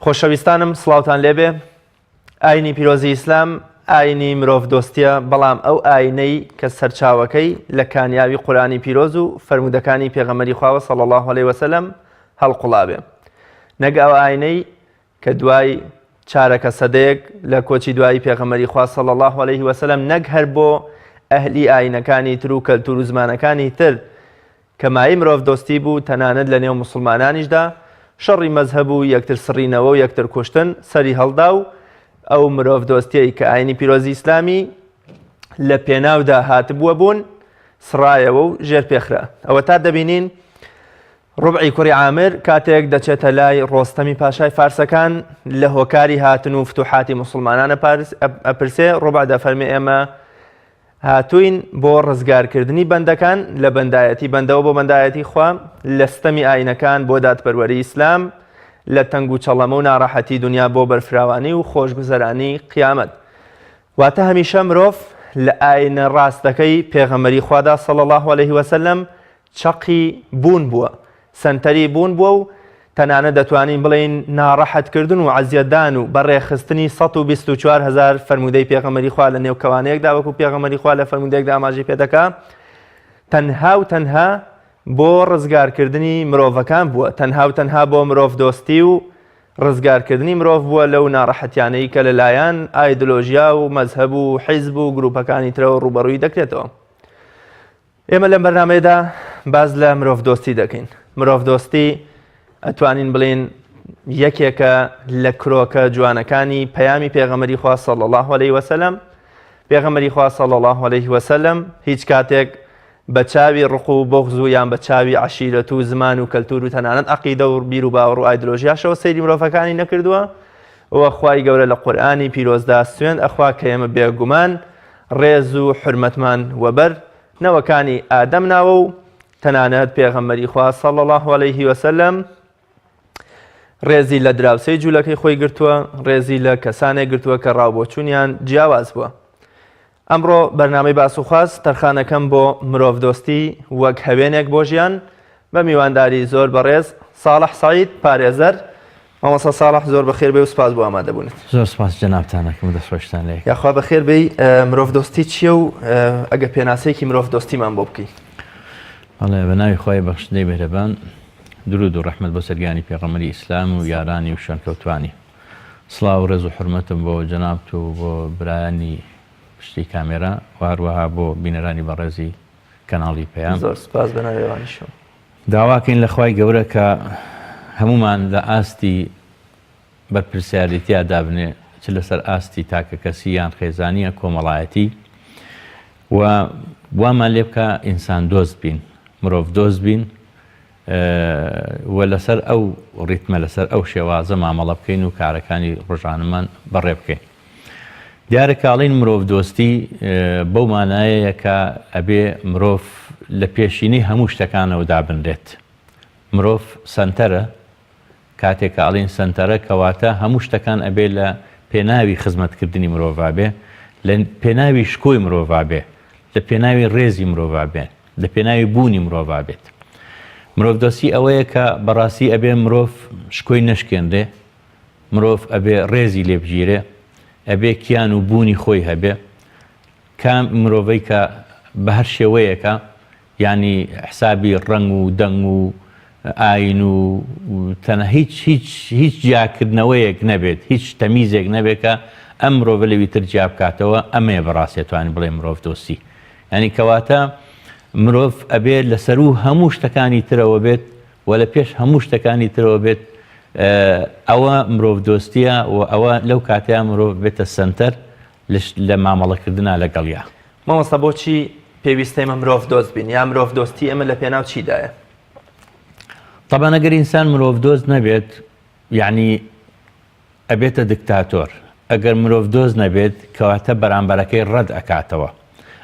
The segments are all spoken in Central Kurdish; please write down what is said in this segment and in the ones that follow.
خۆشەویستانم سڵاوتان لێبێ. ئاینی پیرۆزی ئیسلام ئاینی مرۆڤ دۆستیە، بەڵام ئەو ئاینەی کە سەرچاوەکەی لە کانیاوی قورئانی پیرۆز و فەرمودەکانی پێغەمبەری خواوە صلی الله علیه وسلم هەڵقوڵابێ، نەک ئەو ئاینەی کە دوای چارەکە سەدەیەک لە کۆچی دوایی پێغەمبەری خوا صلی الله علیه وسلم نەک هەر بۆ ئەهلی ئاینەکانی تر و کەلتور و زمانەکانی تر کە مای مرۆڤ دۆستی بوو، تەنانەت لە نێو موسڵمانانیشدا شەڕی مەزهەب و یەکتر سڕینەوە و یەکتر کوشتن سەری هەڵدا و ئەو مرۆڤ دۆستیەی کە ئاینی پیرۆزی ئیسلامی لە پێناودا هاتبووە بوون سڕایەوە و ژێر پێخرا. ئەوە تا دەبینین ڕوبعی کوڕی عامر کاتێک دەچێتە لای ڕۆستەمی پاشای فارسەکان لە هۆکاری هاتن و فتوحاتی موسڵمانانە ئەپرسێ، ڕوبع دەفەرمێ ئێمە هاتوین بۆ ڕزگارکردنی بەندەکان لە بەندایەتی بەندەوە بۆ بەندایەتی خوا، لە ستەمی ئاینەکان بۆ دادپەروەری ئیسلام، لە تەنگ و چەڵەمە و ناڕەحەتی دنیا بۆ بەرفراوانی و خۆشگوزەرانی قیامەت. واتە هەمیشە مرۆڤ لە ئاینە ڕاستەکەی پێغەمبەری خوادا صلی الله علیه وسلم چەقی بوون بووە، سەنتەری بوون بووە و تەنانەت دەتوانین بڵێین ناڕەحەتکردن و عەزیەتدان و بەڕێخستنی 124,000 فەرمودەی پێغەمبەری خوا لە نێو کەوانەیەکدا وەکو پێغەمبەری خوا لە فەرمودەیەکدا ئاماژەی پێ دەکا، تەنها و تەنها بۆ ڕزگارکردنی مرۆڤەکان بووە، تەنها و تەنها بۆ مرۆڤ دۆستی و ڕزگارکردنی مرۆڤ بووە لەو ناڕەحەتیانەی کە لەلایەن ئایدۆلۆژیا و مەزهەب و حیزب و گروپەکانی ترەوە ڕوبەڕووی دەکرێتەوە. ئێمە لەم بەرنامەیەدا باز لە مرۆڤ دۆستی دەکەین. مرۆڤ دۆستی ئەتوانین بڵێن یەکێکە لە کرۆکە جوانەکانی پەیامی پێغەمبەری خوا صلی الله علیه وسلم. پێغەمبەری خوا صلی الله علیه وسلم هیچ کاتێک بە چاوی ڕق و بغز و یان بە چاوی عەشیرەت و زمان و کەلتور و تەنانەت عەقیدە و بیر و باوەڕ و ئایدۆلۆژیاشەوە سەیری مرۆڤەکانی نەکردووە. ئەوە خوای گەورە لە قورئانی پیرۆزدا سوێند ئەخوا کە ئێمە بێگومان ڕێز و حورمەتمان وەبەر نەوەکانی ئادەم ناوە و تەنانەت پێغەمبەری خوا صلی الله علیه وسلم ڕێزی لە دراوسەی جوولەکەی خۆی گرتووە، ڕێزی لە کەسانێک گرتووە کە ڕاوبۆچوونیان جیاواز بووە. ئەمڕۆ بەرنامەی باس و خواست تەرخانەکەم بۆ مرۆڤ دۆستی وەک هەوێنێک بۆ ژیان بە میوانداری زۆر بەڕێز ساڵح سەعید پارێزەر. مامۆستا ساڵح زۆر بەخێر بێ و سپاس بۆ ئامادەبوونت. زۆر سپاس جەنابتانەکەم، دەستخۆشتان لێ. یاخوا بەخێر بێی. مرۆڤ دۆستی چییە و ئەگە پێناسەیەکی مرۆڤ دۆستیمان بۆ بکەی؟ بەڵێ، بە ناوی خوای بەخشندەی مێهرەبان، درود و ڕەحمەت بۆ سەرگیانی پێغەمبەری ئیسلام و یارانی و شوێنکەوتوانی. سڵاو و ڕێز و حورمەتم بۆ جەنابت و بۆ برایانی پشتی کامێرا و هەروەها بۆ بینەرانی بەڕێزی کەناڵی پەیام. زۆر سپاس بە ناوی ئێوانیشم. داواکەین لە خوای گەورە کە هەمومان لە ئاستی بەرپرسیارەتیا دابنێ، چ لەسەر ئاستی تاکە کەسی یان خێزانیە کۆمەڵایەتی، و وامان لێ بکە ئینسان دۆست بین، مرۆڤ دۆست بین، و لەسەر ئەو ڕیتمە لەسەر ئەو شێوازە مامەڵە بکەین و کارەکانی ڕۆژانەمان بەڕێ بکەین. دیارەکاڵین مرۆڤ دۆستی بەو مانایەیە کە ئەبێ مرۆڤ لە پێشینی هەموو شتەکانەوە دابنرێت. مرۆڤ سەنتەرە، کاتێک ئاڵین سەنتەرە کەواتە هەموو شتەکان ئەبێ لە پێناوی خزمەتکردنی مرۆڤ بێ، لە پێناوی شکۆی مرۆڤ بێ، لە پێناوی ڕێزی مرۆڤ بێ، لە پێناوی بوونی مرۆڤ بێت. مرۆڤ دۆستی ئەوەیە کە بەڕاستی ئەبێ مرۆڤ شکۆی نەشکێنرێ، مرۆڤ ئەبێ ڕێزی لێبگیرێ، ئەبێ کیان و بوونی خۆی هەبێ. کام مرۆڤەی کە بە هەر شێوەیەکە، یعنی حسابی ڕنگ و دەنگ و ئاین و تەنە هیچ جیاکردنەوەیەک نەبێت، هیچ تەمیزێک نەبێت کە ئەم مرۆڤە لەوی تر جیا بکاتەوە. ئەمەیە بەڕاستی توانین بڵێ مرۆڤ دۆستی. یعنی کەواتە مرۆڤ ئەبێت لەسەر و هەموو شتەکانی ترەوە بێت و لە پێش هەموو شتەکانی ترەوە بێت. ئەوە مرۆڤ دۆستیە و ئەوە لەو کاتەیە مرۆڤ بێتە سەنتەر لە مامەڵەکردنا لەگەڵیا. مامۆستا بۆچی پێویستە ئێمە مرۆڤ دۆست بین، یا مرۆڤ دۆستی ئێمە لە پێناو چیدایە؟ طبعا ئەگەر ئینسان مرۆڤ دۆست نەبێت، یعنی ئەبێتە دیکتاتۆر. ئەگەر مرۆڤ دۆست نەبێت کەواتە بەرامبەرەکەی ڕەت ئەکاتەوە.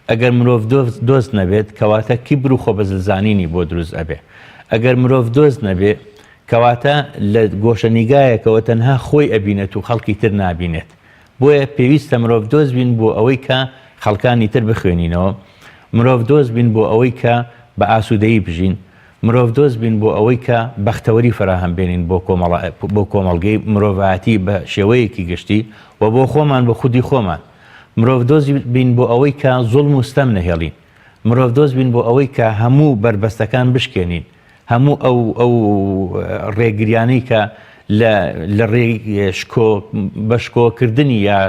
ئەگەر مرۆڤ دۆست نەبێت کەواتە کیبر و خۆبەزلزانینی بۆ دروست ئەبێ. ئەگەر مرۆڤ دۆست نەبێت کەواتە لە گۆشەنیگایەکەوە تەنها خۆی ئەبینێت و خەڵکی تر نابینێت. بۆیە پێویستە مرۆڤ دۆست بین بۆ ئەوەی کە خەڵکانی تر بخوێنینەوە، مرۆڤ دۆست بین بۆ ئەوەی کە بە ئاسوودەیی بژین، مرۆڤ دۆست بین بۆ ئەوەی کە بەختەوەری فراهەم بێنین بۆ کۆمەڵگەی مرۆڤایەتی بە شێوەیەکی گشتی و بۆ خۆمان بە خودی خۆمان. مرۆڤ دۆست بین بۆ ئەوەی کە زوڵم و ستەم نەهێڵین. مرۆڤ دۆست بین بۆ ئەوەی کە هەموو بربەستەکان بشکێنین، هەموو ئەو ڕێگریانەی کە لە ڕێی بە شکۆکردنی یا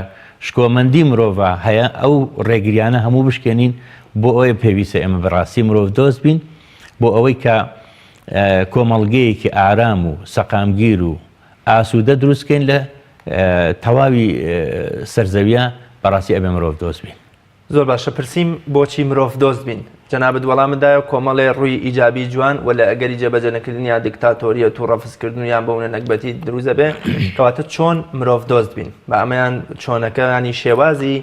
شکۆمەندی مرۆڤ هەیە ئەو ڕێگریانە هەموو بشکێنین بۆ ئەوەی پێویستە ئێمە بەڕاستی مرۆڤ دۆست بین بۆ ئەوەی کە کۆمەڵگەیەکی ئارام و سەقامگیر و ئاسوودە دروستکەین لە تەواوی سەرزەویە بەڕاستی ئەبێ مرۆڤ دۆست بین. زۆر باشە، پرسییم بۆچی مرۆڤ دۆست بین؟ جەنابەت وەڵامدایە کۆمەڵێ ڕووی ئیجابی جوان و لە ئەگەری جێبەجێ نەکردن یا دیکتاتۆریەت و ڕەفزکردن یان بەونە نەکبەتی دروزە بێ کەواتە چۆن مرۆڤ دۆست بین؟ بە ئەمەیان چۆنەکەانی شێوازی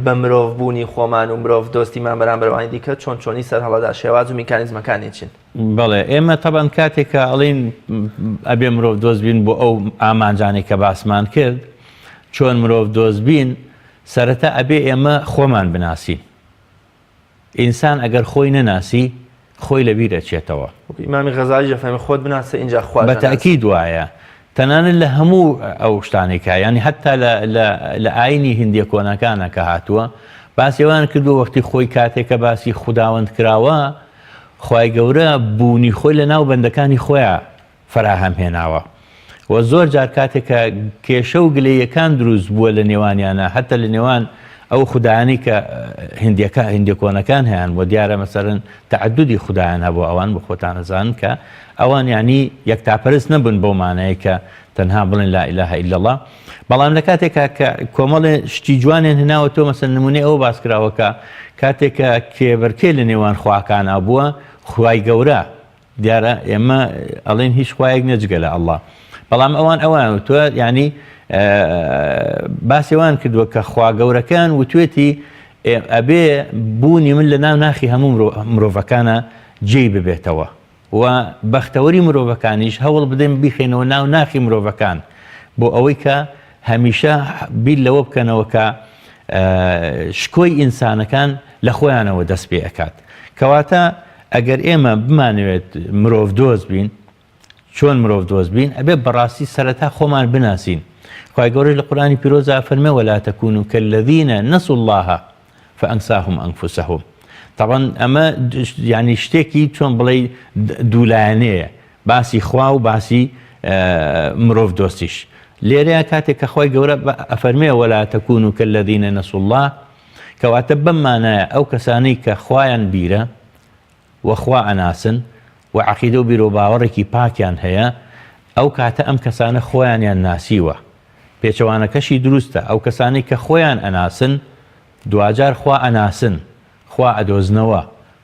بە مرۆڤ بوونی خۆمان و مرۆڤ دۆستیمان بەرامبەرەوانی دیکە چۆنی سەر هەڵەدا شێواز و میکانیزمەکانی چین؟ بەڵێ ئێمە تەبەن کاتێکە ئەڵین ئەبێ مرۆڤ دۆست بین بۆ ئەو ئامانجانێک کە باسمان کرد، چۆن مرۆڤ دۆست بین سەرەتا ئەبێ ئێمە خۆمان بناسین. ئینسان ئەگەر خۆی نەناسی خۆی لەبیر ئەچێتەوە. ئیمامی غەزالی دەفەرمێ خۆت بناسە اینجا خوا بەتاکید وایە. تەنانەت لە هەموو ئەو شتانێکە، ینی حتا لە ئاینی هیندیە کۆنەکانە کە هاتووە باسیێوان کردو وەختی خۆی کاتێکە باسی خوداوەند کراوە خوای گەورە بوونی خۆی لە ناو بەندەکانی خۆیان فراهەم هێناوە و زۆر جار کاتێکە کێشە و گلەیەکان دروست بووە لە نێوانیانە حتا لە نێوان ئەو خوددایانی کە هیندیە کۆنەکان هەیەن و دیارە مەسەرن تعدودی خوددایان هەبوو ئەوان بە خۆتانەزانن کە ئەوان ینی یەکتاپەرست نەبوون بۆ مانەیە کە تەنها بڵێن لا ئیلاهە ئیلا الله. بەڵام لە کاتێکە کە کۆمەڵێ شتی جوانێن هێناوە تۆ مەسەن نمونەی ئەوە باسکراوەکە کاتێکە کێبەرکێ لە نێوان خواکانە بووە خوای گەورە دیارە ئێمە ئەڵێن هیچ خوایەک نەجگە لە ئەڵڵا. بەڵام ئەوان تۆ ینی باسیێوان کردووە کە خوا گەورەکان وتوێتی ئەبێ بوونی من لە ناو ناخی هەموو مرۆڤەکانە جێی ببێتەوە و بەختەوەری مرۆڤەکانیش هەوڵ بدەین بیخێنەوە ناو ناخی مرۆڤەکان بۆ ئەوەی کە هەمیشە بیر لەوە بکەنەوە کە شکۆی ئینسانەکان لە خۆیانەوە دەست پێ ئەکات. کەواتە ئەگەر ئێمە بمانوێت مرۆڤ دۆست بین، چۆن مرۆڤ دۆست بین ئەبێ بەڕاستی سەرەتا خۆمان بناسین. خوای گەورە لە قورئانی پیرۆزە فەرمێ وەلا تەکونوا کەلەذینە نەسوا الله فەئەنساهم ئەنفوسەهم. طبعا ئەمە ینی شتێکی چۆن بڵێ دوولایەنەیە، باسی خوا و باسی مرۆڤ دۆستیش. لێرەیە کاتێک کە خوای گەورە ئەفەرمێ وەلا تەکونوا کەلەذینە نەسوا الله کەواتە بەمانایە ئەو کەسانەی کە خوایان بیرە و خوا ئەناسن و عەقیدە و بیر و باوەڕێکی پاکیان هەیە ئەو کاتە ئەم کەسانە خۆیانیان ناسیوە. پێچەوانەکەشی دروستە ئەو کەسانی کە خۆیان ئەناسن دوجار خوا ئەناسن، خوا ئەدۆزنەوە،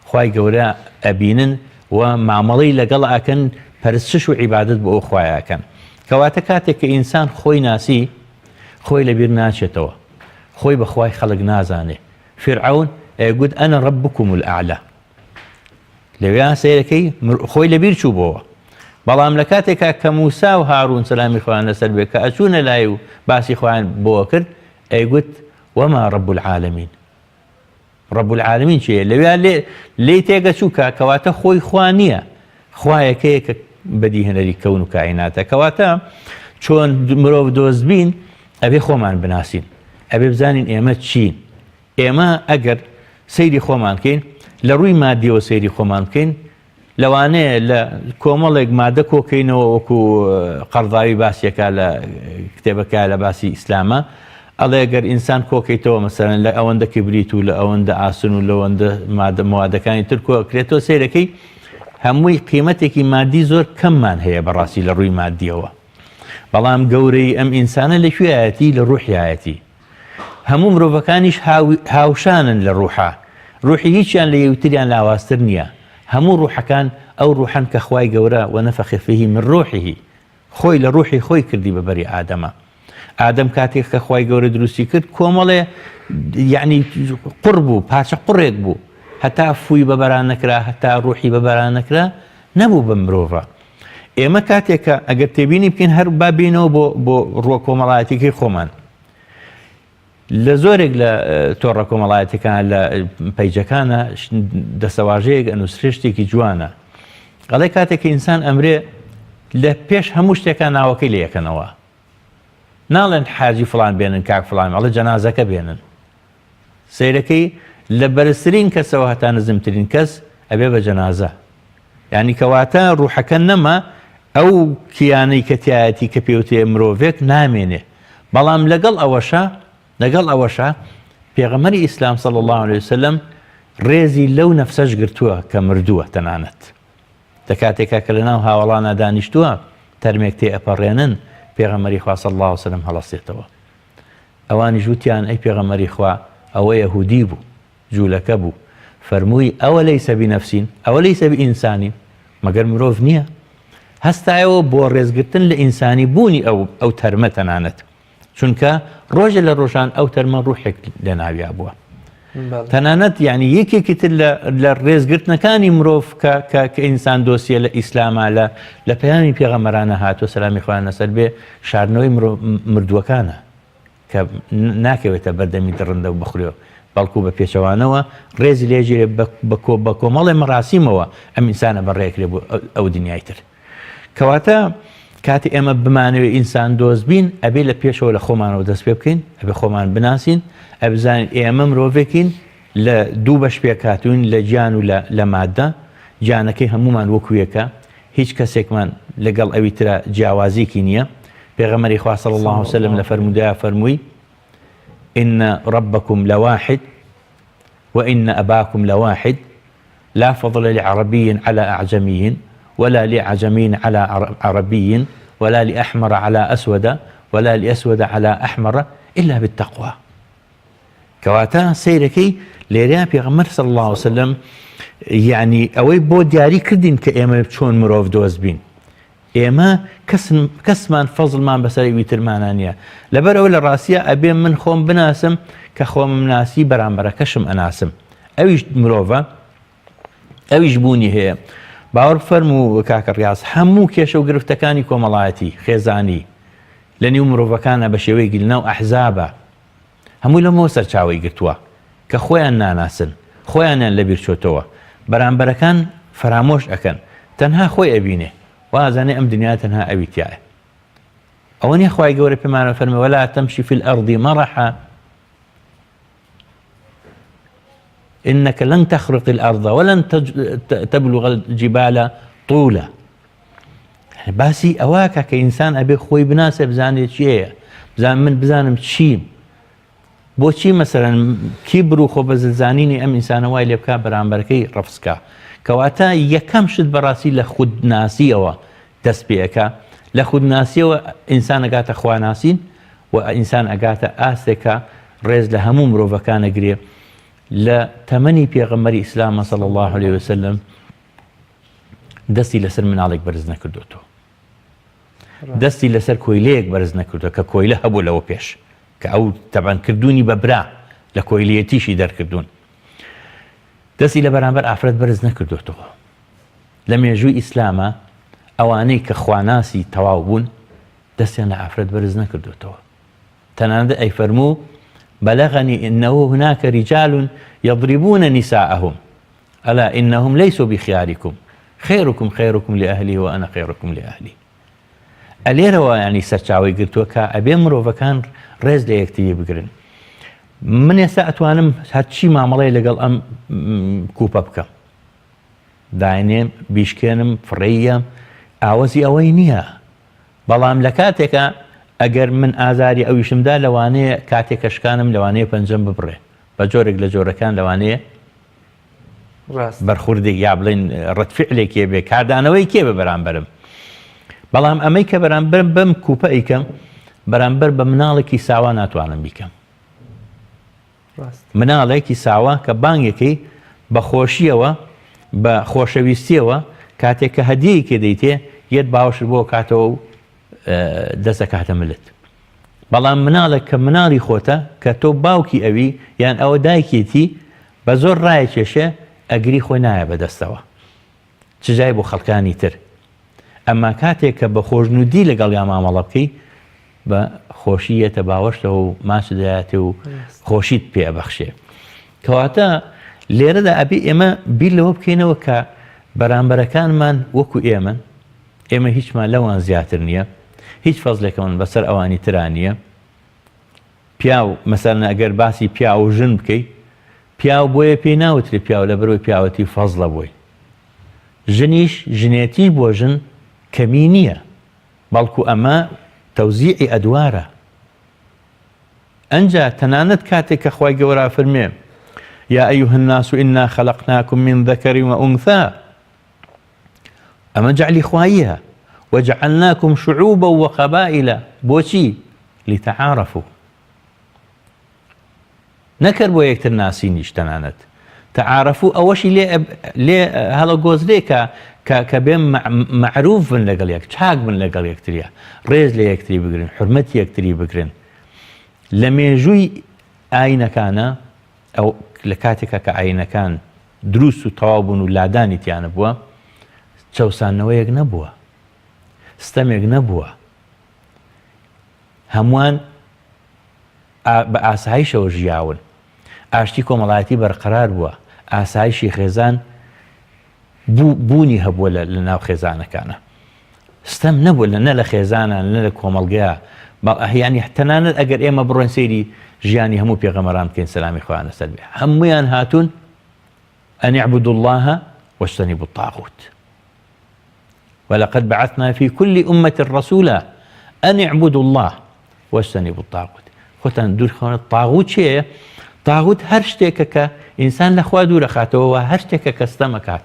خوای گەورە ئەبینن و مامەڵەی لەگەڵ ئەکەن، پەرستش و عیبادەت بۆ ئەو خوایەکەن. کەواتە کاتێک کە ئینسان خۆی ناسی خۆی لەبیر ناچێتەوە، خۆی بە خوای خەڵک نازانێ. فیرعەون ئەیگوت ئەنە ڕەبکم الئەعلا، لەوێ سەیرەکەی خۆی لەبیر چوو بۆەوە. بەڵام لە کاتێکا کە موسا و هاڕون سەلامی خۆیان لەسەر بێ کە ئەچوونە لای و باسی خۆیان بۆوە کرد ئەیگوت وەما ڕەب العالەمین. ڕەب العالەمین چییە؟ لەوێ لێی تێگە چووکە کەواتە خۆی خوا نییە، خوایەکەیە کە بەدی هەنەری کەون و کائیناتە. کەواتە چۆن مرۆڤ دۆست بین ئەبێ خۆمان بناسین، ئەبێ بزانین ئێمە چین. ئێمە ئەگەر سەیری خۆمان بکەین، لە ڕووی مادیەوە سەیری خۆمان بکەین، لەوانەیە لە کۆمەڵێک مادە کۆکەینەوە وەکو قەرضاوی باسیەکە لە کتێبەکە لە باسی ئیسلامە ئەڵێ گەر ئینسان کۆکەیتەوە مەسەرەن لە ئەوەندە کبریت و لە ئەوەندە ئاسن و لەوەندە موادەکانی تر کۆکرێتەوە سەیرەکەی هەمووی قیمەتێکی مادی زۆر کەممان هەیە بەڕاستی لە ڕووی مادیەوە. بەڵام گەورەی ئەم ئینسانە لەکوێیەتی؟ لە ڕوحیایەتی. هەموو مرۆڤەکانیش هاوشانن لە ڕوحا، ڕوحی هیچیان لە یەکتریان لاوااستر نییە. هەموو ڕوحەکان ئەو ڕوحەن کە خوای گەورە وەنەفەخە فیه من ڕوحیه، خۆی لە ڕوحی خۆی کردی بەبەری ئادەمە. ئادەم کاتێک کە خوای گەورە دروستی کرد کۆمەڵێ یعنی قوڕ بوو، پارچە قوڕێک بوو، هەتا فووی بەبەران نەکرا، هەتا ڕوحی بەبەران نەکرا، نەبوو بە مرۆڤە. ئێمە کاتێکە ئەگەر تێبینی بکەین هەر بابینەوە بۆ ڕووە کۆمەڵایەتێکی خۆمان. لە زۆرێک لە تۆڕە کۆمەڵایەتەکان لە پەیجەکانە دەسەواژەیەک ئەنووسێ شتێکی جوانە ئەڵێ کاتێکی ئینسان ئەمرێ لە پێش هەموو شتێکە ناوەکەی لە یەکەنەوە، ناڵێن حاجی فڵان بێنن کاک فڵان، ئەڵێ جەنازەکە بێنن. سەیرەکەی لە بەرزترین کەسەوە هەتا نزمترین کەس ئەبێ بە جەنازە، یعنی کەواتە ڕوحەکە نەما ئەو کیانەی کە تایەتی کە پێوتێ مرۆڤێک نامێنێ. بەڵام لەگەڵ ئەوەشە پێغەمبەری ئیسلام صلی الله عليه وسلم ڕێزی لەو نەفسەش گرتووە کە مردووە تەنانەت. دەکاتێکا کە لەناو هاوڵانە دانیشتووە تەرمێک تێ ئەپەڕێنن، پێغەمبەری خوا صلی الله عليه وسلم هەڵەسێتەوە. ئەوانی ژووتیان ئەی پێغەمبەری خوا ئەوە یەهودی بوو، جوولەکە بوو، فەرمووی ئەوە لەیسە بنەفسین، ئەوە لەیسە بئینسانین، مەگەر مرۆڤ نییە؟ هەستایەوە بۆ ڕێزگرتن لە ئینسانی بوونی ئەو تەرمە تەنانەت، چونکە ڕۆژە لە ڕۆژان ئەو تەرمە ڕوحێک لە ناویا بووە. تەنانەت یعنی یەکێکی تر لە ڕێزگرتنەکانی مرۆڤ کە ئینسان دۆسیە لە ئیسلاما لە پەیامی پێغەمبەرانە هاتووە سەلامی خوایان لەسەر بێ، شاردنەوەی مردووەکانە کە ناکەوێتە بەردەمی دڕندە و بخورێەوە، بەڵکو بە پێچەوانەوە ڕێزی لێژێ بە کۆمەڵی مەراسیمەوە ئەم ئینسانە بەڕێکرێ بوو ئەو دنیای تر. کەواتە کاتی ئێمە بمانەوێت ئینسان دۆست بین، ئەبێ لە پێشەوە لە خۆمانەوە دەست پێ بکەین، ئەبێ خۆمان بناسین، ئەبزانین ئێمە مرۆڤێکین لە دوو بەش پێکاتوین، لە گیان و لە مادە. گیانەکەی هەمومان وەکویەکە، هیچ کەسێکمان لەگەڵ ئەوی ترە جیاوازیەکی نییە. پێغەمبەری خوا صلی الله عليه وسلم لە فەرمودەیە فەرمووی إن ربكم لواحد وإن أباكم لواحد لا فضل لعربي على أعجمي ولا لأعجمي على عربي ولا لأحمر على أسود ولا لأسود على أحمر إلا بالتقوى. كواتا سيركي ليريا بيغمر صلى الله عليه وسلم يعني أوي بو دياري كردين كإيما بچون مروف دوز بين، ئێمە کەسمان فەزڵمان بەسەری ویترمانانیە. لەبەر ئەوە لە ڕاستیە ئەبێ من خۆم بناسم کە خۆم ناسی بەرامبەرەکەشم ئەناسم. ئەویش مرۆڤە، ئەویش بوونی هەیە. باوەڕ فەرموو کاکە ڕیاز، هەموو کێشە و گرفتەکانی کۆمەڵایەتی خێزانی لە نێو مرۆڤەکانە بە شێوەیەکی لەناو ئەحزابە، هەمووی لەمەوە سەرچاوی گرتووە کە خۆیان ناناسن، خۆیانیان لەبیر چۆتەوە، بەرامبەرەکان فەرامۆش ئەکەن، تەنها خۆی ئەبینێ، وازانێ ئەم دنیا تەنها ئەوی تایە. ئەوە نیە خوای گەورە پێمانە فەرمێ وەلا تەمشی فی الأرض مەرەحا إنك لن تخرق الأرض ولن تبلغ الجبال طولا. باسی ئەوەکە کە ئینسان ئەبێ خۆی بناسە، بزانێت چیەیە، من بزانم چیم، بۆچی مەسەرەن کیبر و خۆبەزلزانینی ئەم ئینسانە وای لێ بکا بەرامبەرەکەی ڕەفسکا. کەواتە یەکەم شت بەڕاستی لە خودناسیەوە دەست پێەکە، لە خودناسیەوە ئینسان ئەگاتە خواناسین و ئینسان ئەگاتە ئاستێکە ڕێز لە هەموو مرۆڤەکانە گرێ. لە تەمەنی پێغەمبەری ئیسلام صلی الله عليه وسلم دەستی لەسەر مناڵێک بەرز نەکردوتەوە، دەستی لەسەر کۆیلەیەک بەرز نەکردووە کە کۆیلە هەبوو لەوە پێش، کە ئەو تەبان کردوونی بەبرا لە کۆیلەتیشی دەرکردوون. دەستی لە بەرامبەر ئافرەت بەرز نەکردوتەوە. لە مێژووی ئیسلامە ئەوانەی کە خواناسی تەواو بوون دەستیان لە ئافرەت بەرز نەکردوتەوە. تەنانەت ئەی فەرموو بەلەغەنی إنه هناك رجال يضربون نساءهم ألا إنهم ليسوا بخياركم خيركم خيركم لأهلي وأنا خيركم لأهلي. ئەلێرەوە ینی سەرچاوی گرتووە کە ئەبێ مرۆڤەکان ڕێز لە یەکتری بگرن. من ئێستا ئەتوانم هەرچی مامەڵەی لەگەڵ ئەم کوپە بکەم، داینێم بیشکێنم فڕێیە، ئاوەزی ئەوەی نییە. بەڵام لە کاتێکە ئەگەر من ئازاری ئەویشمدا لەوانەیە کاتێک کەشکانم لەوانەیە پەنجەم ببڕێ، بە جۆرێک لە جۆرەکان لەوانەیە بەرخوردێک یا بڵێن ڕەتفعلێکێ بێ، کاردانەوەی کێ بە بەرامبەرم. بەڵام ئەمەی کە بەرامبەرم بەم کوپە ئەیکەم بەرامبەر بە مناڵێکی ساوا ناتوانم بیکەم. مناڵێکی ساوا کە بانگێکی بە خۆشیەوە بە خۆشەویستیەوە کاتێک کە هەدیەیەکێ دەیتێ یەت باوەشت بۆ کاتەوە و دەستە کاتە ملت. بەڵام مناڵێک کە مناڵی خۆتە کە تۆ باوکی ئەوی یان ئەوە دایکێتی بە زۆر ڕایەکێشێ ئەگری خۆی نایە بەدەستەوە چجای بۆ خەڵکانی تر. ئەمما کاتێک کە بە خۆشنودی لەگەڵ یا مامەڵە بکەی بە خۆشیەتە باوەشتەوە و ماچ دەیاتێ و خۆشیت پێ ئەبەخشێ. کەواتە لێرەدا ئەبێ ئێمە بیر لەوە بکەینەوە کە بەرامبەرەکانمان وەکو ئێمە هیچمان لەوان زیاتر نییە، هیچ فەزلێکەوەن بەسەر ئەوانی تران نییە. پیاو مەسەڵەن ئەگەر باسی پیا و ژن بکەیت، پیاو بۆیە پێی ناوترێت پیاو لەبەرەوەی پیاوەتی فەزلە بۆی. ژنیش ژنێتی بۆ ژن کەمی نییە، بەڵکو ئەمە تەوزیعی ئەدوارە. ئەنجا تەنانەت کاتێک کە خوای گەورە فەرمێ یا ئەیها الناس ئنا خەلەقناکم من ذەکەر وئونثا، ئەمە جعلی خواییە. وجعلناكم شعوبا وقبائل، بۆچی؟ لتعارفوا. نەکرد بۆ یەکتر ناسینیش تەنانەت تعارفوا، ئەوەشی لێ هەڵە گۆزرێکە کە بێم معروف بن لەگەڵ یەک، چاک بن لەگەڵ یەکتریە، ڕێز لە یەکتری بگرن، حرمەتی یەکتری بگرن. لە مێژووی ئاینەکانە ئەو لە کاتێکە کە ئاینەکان دروست و تەواو بوون و لادانی تیانە بووە، چەوسانەوەیەک نەبووە، ستەمێک نەبووە، هەمووان بە ئاسایشەوە ژیاون، ئاشتی کۆمەڵایەتی بەرقەرار بووە، ئاسایشی خێزان بوونی هەبووە لە ناو خێزانەکانە. ستەم نەبووە لە نە لە خێزانە نە لە کۆمەڵگەیە. ینی تەنانەت ئەگەر ئێمە بڕۆین سەیری ژیانی هەموو پێغەمبەران بکەین سەلامی خۆیان لەسەر بێ، هەموویان هاتوون ئەن اعبدوا الله واجتنبوا الطاغوت ولقد بعثنا في كل أمة رسولا أن اعبدوا الله واجتنبوا الطاغوت. خۆتان دوورخەونە تاغوت چییە؟ تاغوت هەر شتێکە کە ئینسان لە خوا دوورە خاتەوە، هەر شتێکە کە ستەمەکات،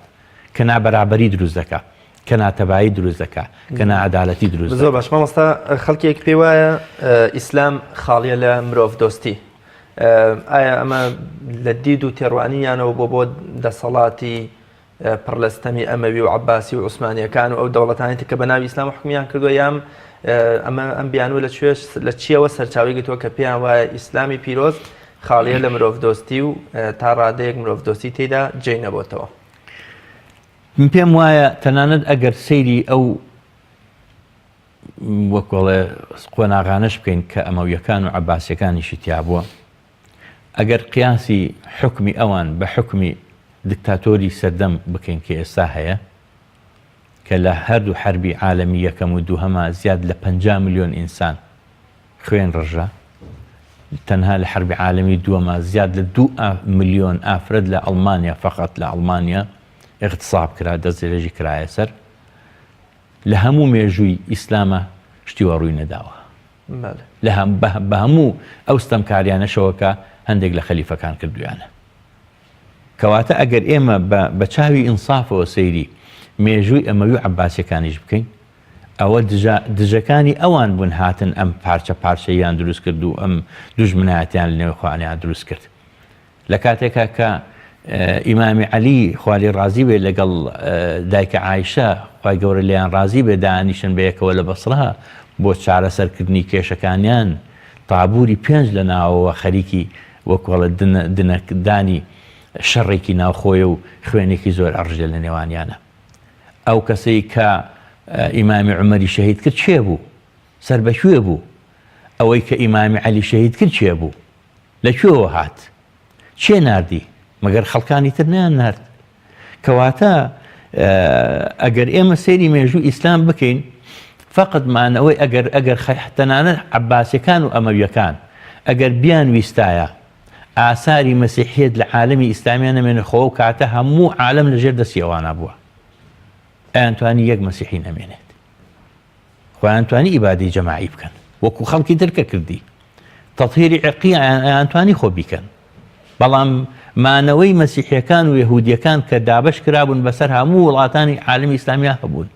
کە نابەرابەری دروست دەکات، کە ناتەبایی دروست دەکات، کە نائەدالەتی دروست دەکات. زۆر باش مامۆستا، خەڵکێک پێی وایە ئیسلام خاڵیە لە مرۆڤ دۆستی. ئایا ئەمە لە دید و تێڕوانیانەوە بۆ دەسەڵاتی پڕلەستەمی ئەمەوی و عەباسی و عوسمانیەکان و ئەو دەوڵەتانێتی کە بە ناوی ئیسلام حکمیان کردووە، یام ئەم بیانوە لە چیەوە سەرچاوی گرتووە کە پێیان وایە ئیسلامی پیرۆز خاڵیە لە مرۆڤ دۆستی و تا ڕادەیەک مرۆڤ دۆستی تێدا جێی نەبووتەوە؟ من پێم وایە تەنانەت ئەگەر سەیری ئەو وەکوڵێ قۆناغانەش بکەین کە ئەمەویەکان و عەباسیەکانیشی تیا بووە، ئەگەر قیاسی حکمی ئەوان بە حکمی دکتاتۆری سەردەم بکەین کە ئێستا هەیە، کە لە هەردوو حەربی عالەمی یەکەم و دووهەما زیاد لە 50 ملیۆن ئینسان خوێن ڕژە، تەنها لە حەربی عالەمی دووەما زیاد لە 2 ملیۆن ئافرەد لە ئەڵمانیا فقط لە ئەڵمانیا اغتصاب کرا، دەستێرێژی کرایە سەر. لە هەموو مێژووی ئیسلامە شتیوە ڕووی نەداوە، بە هەموو ئەو ستەمکاریانەشەوەکە هەندێک لە خەلیفەکان کردویانە. کەواتە ئەگەر ئێمە بە چاوی ئینسافەوە سەیری مێژووی ئەمەوی و عەباسیەکانیش بکەین، ئەوە دژەکانی ئەوان بوون هاتن ئەم پارچە پارچەیان دروست کرد و ئەم دوژمنایەتیان لە نێو خۆیانیان دروست کرد. لە کاتێکە کە ئیمامی عەلی خوالی ڕازی بێ لەگەڵ دایکە عایشە خوای گەورە لێیان ڕازی بێ دانیشن بە یەکەوە لە بەسڕا بۆ چارەسەرکردنی کێشەکانیان، تابووری 5 لە ناوەوە خەریکی وەکوڵە دنەکدانی شەڕێکی ناوخۆیە و خوێنێکی زۆر ئەڕژێ لە نێوانیانە. ئەو کەسەی کە ئیمامی عومەری شەهید کرد چێ بوو؟ سەر بەکوێ بوو؟ ئەوەی کە ئیمامی عەلی شەهید کرد چێ بوو؟ لەکوێوە هات؟ چێ ناردی؟ مەگەر خەڵکانی تر نیان نارد. کەواتە ئەگەر ئێمە سەیری مێژووی ئیسلام بکەین، فقط مانەوەی ئەگەر تەنانەت عەباسیەکان و ئەمەویەکان ئەگەر بیان ویستایە ئاساری مەسیحیەت لە عالەمی ئیسلامیان نەمێنێتەوە و کاتە هەموو عالەم لەژێر دەستی ئەوانە بووە، ئەیانتوانی یەک مەسیحی نەمێنێت، خۆیانتوانی ئیبادەی جەماعی بکەن وەکو خەڵکی ترکە کردی، تەطهیری عێرقی ئەیانتوانی خۆ بیکەن. بەڵام مانەوەی مەسیحیەکان و یەهودیەکان کە دابش کرابوون بەسەر هەموو وڵاتانی عالەمی ئیسلامیا هەبوون،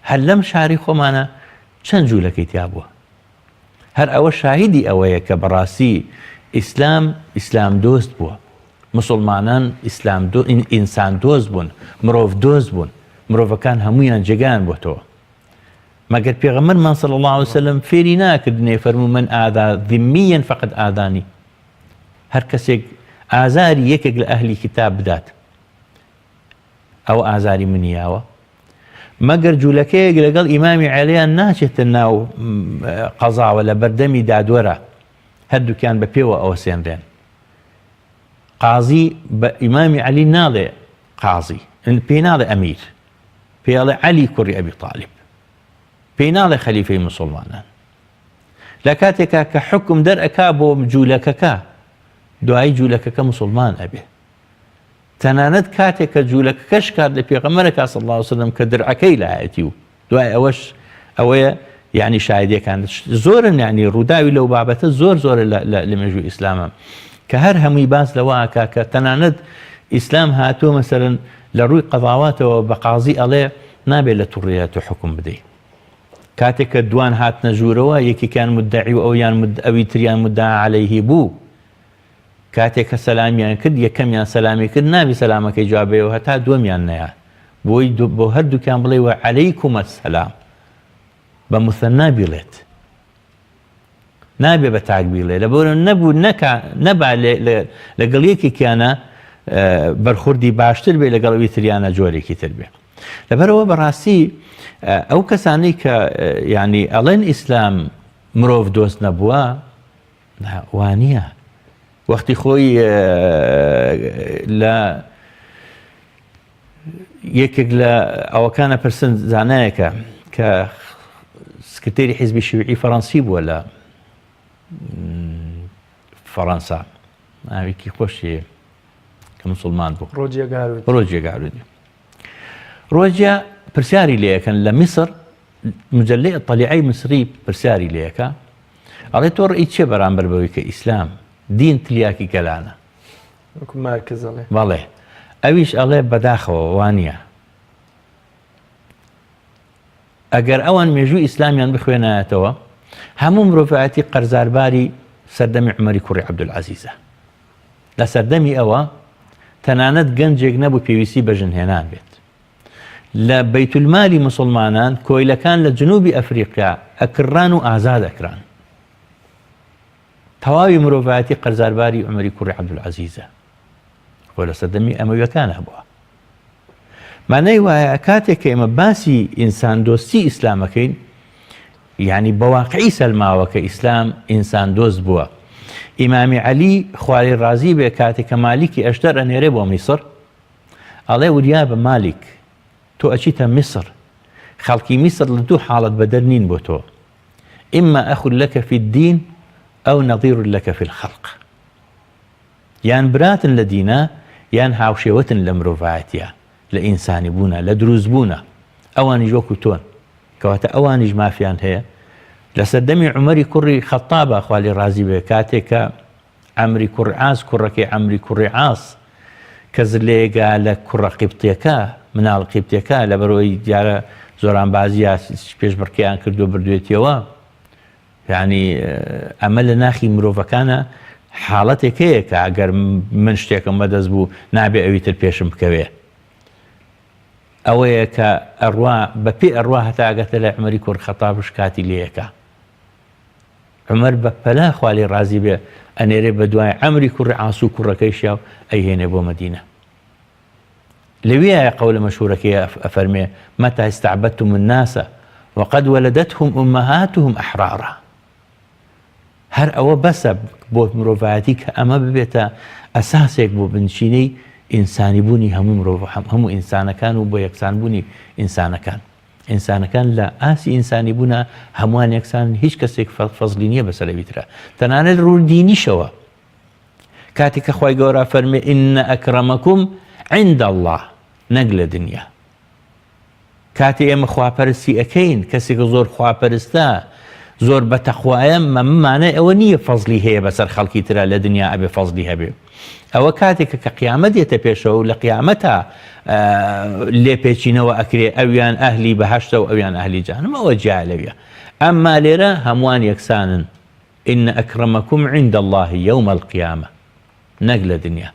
هەر لەم شاری خۆمانە چەند جوولەکەی تیا بووە. هەر ئەوە شاهیدی ئەوەیە کە بەڕاستی ئیسلام دۆست بووە، مسلمانان ئینسان دۆست بوون، مرۆڤ دۆست بوون، مرۆڤەکان هەمویان جێگیان بۆتەوە. مەگەر پێغەمبەرمان صلی الله علیه وسلم فێری ناکردنێ فەرموو من ئاذا ذمیەن فقط ئاذانی، هەر کەسێک ئازاری یەکێک لە ئەهلی کتاب بدات ئەو ئازاری منیاوە، مەگەر جوولەکەیەک لەگەڵ ئیمامی عەلییان ناچێتە ناو قەزاوە لە بەردەمی دادوەرە، هەردووکیان بە پێوە ئەوە سێنرێن. قازی بە ئیمامی عەلی ناڵێ قازی، پێناڵێ ئەمیر، پێڵێ عەلی کوڕی ئەبی طالب، پێناڵێ خەلیفەی مسلمانان. لە کاتێکا کە حکم دەرئەکا بۆ جوولەکەکە، دوایی جوولەکەکە مسلمان ئەبێ. تەنانەت کاتێک کە جوولەکەکەش کات لە پێغەمبەرەکە صلی الله علیه وسلم کە درعەکەی لایەتی و دوای ئەوەش ئەوەیە یعنی شایدەکان زۆرن، یعنی ڕووداوی لەو بابەتە زۆر لە مێژووی ئیسلامە کە هەر هەمووی باس لەوەکە کە تەنانەت ئیسلام هاتووە مەسەرەن لە ڕووی قەضاواتەوە بە قازی ئەڵێ نابێت لە تووڕێت و حکم بدەیت. کاتێک کە دوان هاتنە ژوورەوە یەکێکیان مدعی و ئەوی تریان مدعا عەلەیهی بوو، کاتێک کە سەلامیان کرد یەکەمیان سەلامی کرد نابی سەلامەکەی جوابێەوە هەتا دووەمیان نەیان بۆی بۆ هەردووکیان بڵێ وە عەلەیکومە سەلام بە موثەنا بیڵێت، نابێ بە تاک بیڵێ لەبەرە نەبوو نەبا لەگەڵ یەکێکیانە بەرخوردی باشتر بێ لەگەڵەوەی تریانە جۆرێکی تر بێ. لەبەرەوە بەڕاستی ئەو کەسانەی کە یعنی ئەڵێن ئیسلام مرۆڤ دۆست نەبووە وانە وەختی خۆی لە یەکێک لە ئەوەکانە پرسن زانایەکە کە سکرتێری حیزبی شیوعی فەڕەنسی بووە لە فەڕەنسا، ناوێکی خۆشیە کە مسلمان بوو، ڕۆژیە گارودی. ڕۆژیە پرسیاری لێەکەن لە میسر، مجلەی طەلیعەی مسری پرسیاری لێەکە ئەڵێ تۆ ڕێی چێ بەرامبەر بەوەی کە ئیسلام دین تلیاکی گەلانە؟ بەڵێ ئەویش ئەڵێ بەداخەوە وانە ئەگەر ئەوان مێژووی ئیسلامیان بخوێنایەتەوە هەموو مرۆڤایەتی قەرزارباری سەردەمی عومەری کوڕی عەبدولعەزیزە. لە سەردەمی ئەوە تەنانەت گەنجێک نەبوو پێویستی بە ژنهێنان بێت. لە بەیتولمالی مسلمانان کۆیلەکان لە جنوبی ئەفریقیا ئەکران و ئازاد ئەکران. تەواوی مرۆڤایەتی قەرزارباری عومەری کوڕی عەبدولعەزیزە خۆ لە سەردەمی ئەمەویەکان هەبووە. مانای وایە کاتێک کە ئێمە باسی ئینسان دۆستی ئیسلامەکەین یعنی بەواقعی سەلماوە کە ئیسلام ئینسان دۆست بووە. ئیمامی عەلی خوای ڕازی بێ کاتێک کە مالیکی ئەشتەر ئەنێرێ بۆ میسر ئەڵێ وریا بە مالیک تۆ ئەچیتە میسر، خەڵکی میسر لە دوو حاڵەت بەدەرنین بۆ تۆ، ئیمما ئەخون لەکە فی الدین ئەو نەظیر لەکە فی الخەلق، یان براتن لە دینە یان هاوشێوەتن لە مرۆڤایەتیە، لە ئینسانی بوونە، لە دروست بوونە، ئەوانیش وەکو تۆن کەواتە ئەوانیش مافیان هەیە. لە سەردەمی عومەری کوڕی خەتابە خوالی ڕازی بێ کاتێک کە عەمری کوڕی عاس کوڕەکەی عەمری کوڕی عاس کە زلێگا لە کوڕە قیبتیەکە مناڵ قیبتیەکە لەبەرەوەی دیارە زۆران بازیە پێشبڕکیان کردو بردوێتیەوە، یعنی ئەمە لە ناخی مرۆڤەکانە حاڵەتێک هەیە کە ئەگەر من شتێکم بەدەست بوو نابێ ئەوی تر پێشم بکەوێ. ئەوەیە کە ئەڕوا بەپێ ئەڕوا هەتا ئەگەتە لە عومەری کوڕ خەتابش کاتی لێیەکە. عومەر بە پەلا خوالی ڕازی بێ ئەنێرێ بە دوای عەمری کوڕی عاس و کوڕەکەی شیاو ئەیهێنێ بۆ مەدینە. لەویایە قەولە مەشهورەکەی ئەفەرمێ مەتى استعبدتم الناس وقد ولدتهم أمهاتهم أحرارا. هەر ئەوە بەسە بۆ مرۆڤایەتی کە ئەمە ببێتە ئەساسێک بۆ بنشینەی ئینسانی بوونی هەموو ئینسانەکان و بۆ یەکسانبوونی ئینسانەکان. ئینسانەکان لە ئاسی ئینسانی بوونە هەمووان یەکسان، هیچ کەسێک فەزلی نییە بەسەرەوی ترە، تەنانەت ڕوودینیشەوە. کاتێک کە خوای گەورە فەرمێ ئینە ئەکرەمەکوم عند الله نەک لە دنیا. کاتێ ئێمە خواپەرستی ئەەکەین کەسێک زۆر خواپەرستە زۆر بە تەخوایە مەمانە ئەوە نییە فەزلی هەیە بەسەر خەڵکی ترە لە دنیا ئەبێ فەزلی هەبێ. ئەوە کاتێکە کە قیامەت دێتە پێشەوە و لە قیامەتە لێپێچینەوە ئەکرێ ئەویان ئەهلی بەهەشتە و ئەویان ئەهلی جەهەنەم، ئەوە جیا لەویە. ئەمما لێرە هەمووان یەکسانن. ئین ئەکرەمەکوم عند الله یوم القیامە نەک لە دنیا.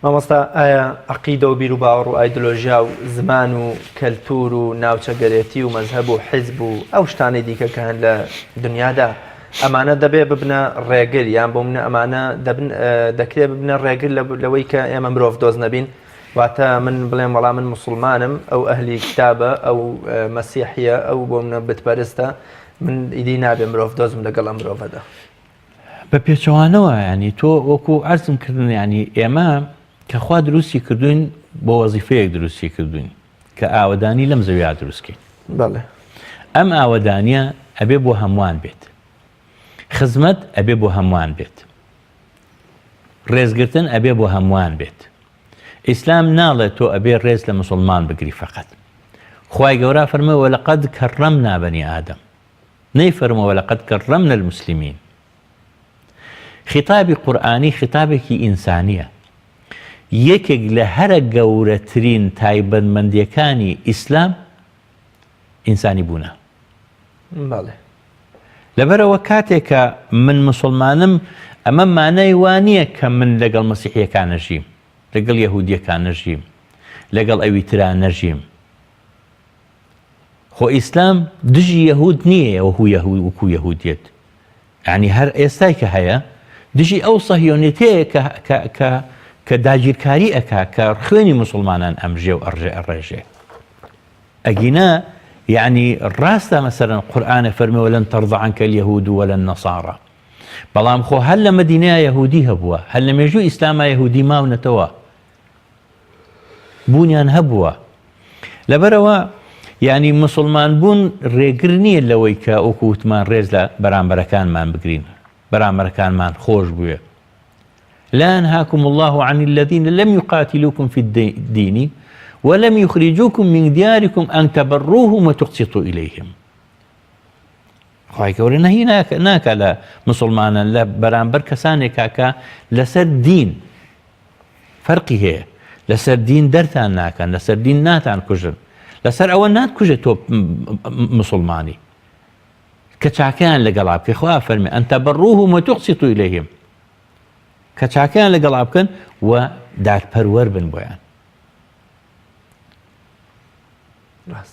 مامۆستا ئایا عەقیدە و بیر و باوەڕ و ئایدۆلۆژیا و زمان و کەلتور و ناوچەگەرێتی و مەزهەب و حیزب و ئەو شتانەی دیکە کە هەن لە دنیادا ئەمانە دەبێ ببنە ڕێگر یان بۆ منە ئەمانە دەکرێت ببنە ڕێگر لەوەی کە ئێمە مرۆڤ دۆست نەبین؟ واتە من بڵێم وەڵام من موسڵمانم، ئەو ئەهلی کتابە، ئەو مەسیحیە، ئەو بۆ منە بتپەرستە، من ئیدی نابێ مرۆڤ دۆزم لەگەڵ ئەم مرۆڤەدا. بە پێچەوانەوە ینی تۆ وەکو عەرزم کردن ینی ئێمە کە خوا دروستی کردوین بۆ وەزیفەیەک دروستی کردوین کە ئاوەدانی لەم زەویا دروستکەین. بەڵێ ئەم ئاوەدانیە ئەبێ بۆ هەمووان بێت، خزمەت ئەبێ بۆ هەمووان بێت، ڕێزگرتن ئەبێ بۆ هەمووان بێت. ئیسلام ناڵێت تۆ ئەبێ ڕێز لە مسلمان بگری فەقەت. خوای گەورە فەرمێ وەلەقەد کەڕەمنا بەنی ئادەم، نەیفەرمێ وەلەقەد کەڕەمنا المسلمین. خیتابی قورئانی خیتابێکی ئینسانیە. یەکێک لە هەرە گەورەترین تایبەتمەندیەکانی ئیسلام ئینسانی بوونە. بەڵێ لەبەرەوە کاتێکە من مسلمانم ئەمە مانای وانییە کە من لەگەڵ مەسیحیەکان نەژیم، لەگەڵ یەهودیەکان نەژیم، لەگەڵ ئەوی تران نەژیم. خۆ ئیسلام دژی یەهود نییە وەکو یەهودیەت، یعنی هەر ئێستای کە هەیە دژی ئەو سەهیۆنیەتەیە کە داگیرکاری ئەکا کە خوێنی مسلمانان ئەمژێ و ئەڕێژێ. ئەگینا یعنی ڕاستە مەسەرەن قورئانە فەرمێ وەلەن تەرضە عنکە اليەهود وەلا النەسارا، بەڵام خۆ هەر لە مەدینەیە یەهودی هەبووە، هەر لە مێژووی ئیسلامە یەهودی ماونەتەوە، بوونیان هەبووە. لەبەرەوە یعنی مسلمان بوون ڕێگر نییە لەوەی کە ئەوکو وتمان ڕێز لە بەرامبەرەکانمان بگرین، بەرامبەرەکانمان خۆش بووێ. لا ينهاكم الله عن الذين لم يقاتلوكم في الدين ولم يخرجوكم من دياركم أن تبروهم وتقسطوا إليهم. خواهی گەورە نەهی ناکە لە مسلمانان لە بەرامبەر کەسانێکا کە لەسەر دین فەرقی هەیە، لەسەر دین دەرتان ناکەن، لەسەر دین ناتان کوژن، لەسەر ئەوە ناتکوژێت تۆ مسلمانی کە چاکەیان لەگەڵا بکەی. خوا فەرمێ ئەن تەبەڕوهم وتقسطوا إليهم، کە چاکەیان لەگەڵا بکەن و دادپەروەر بن بۆیان.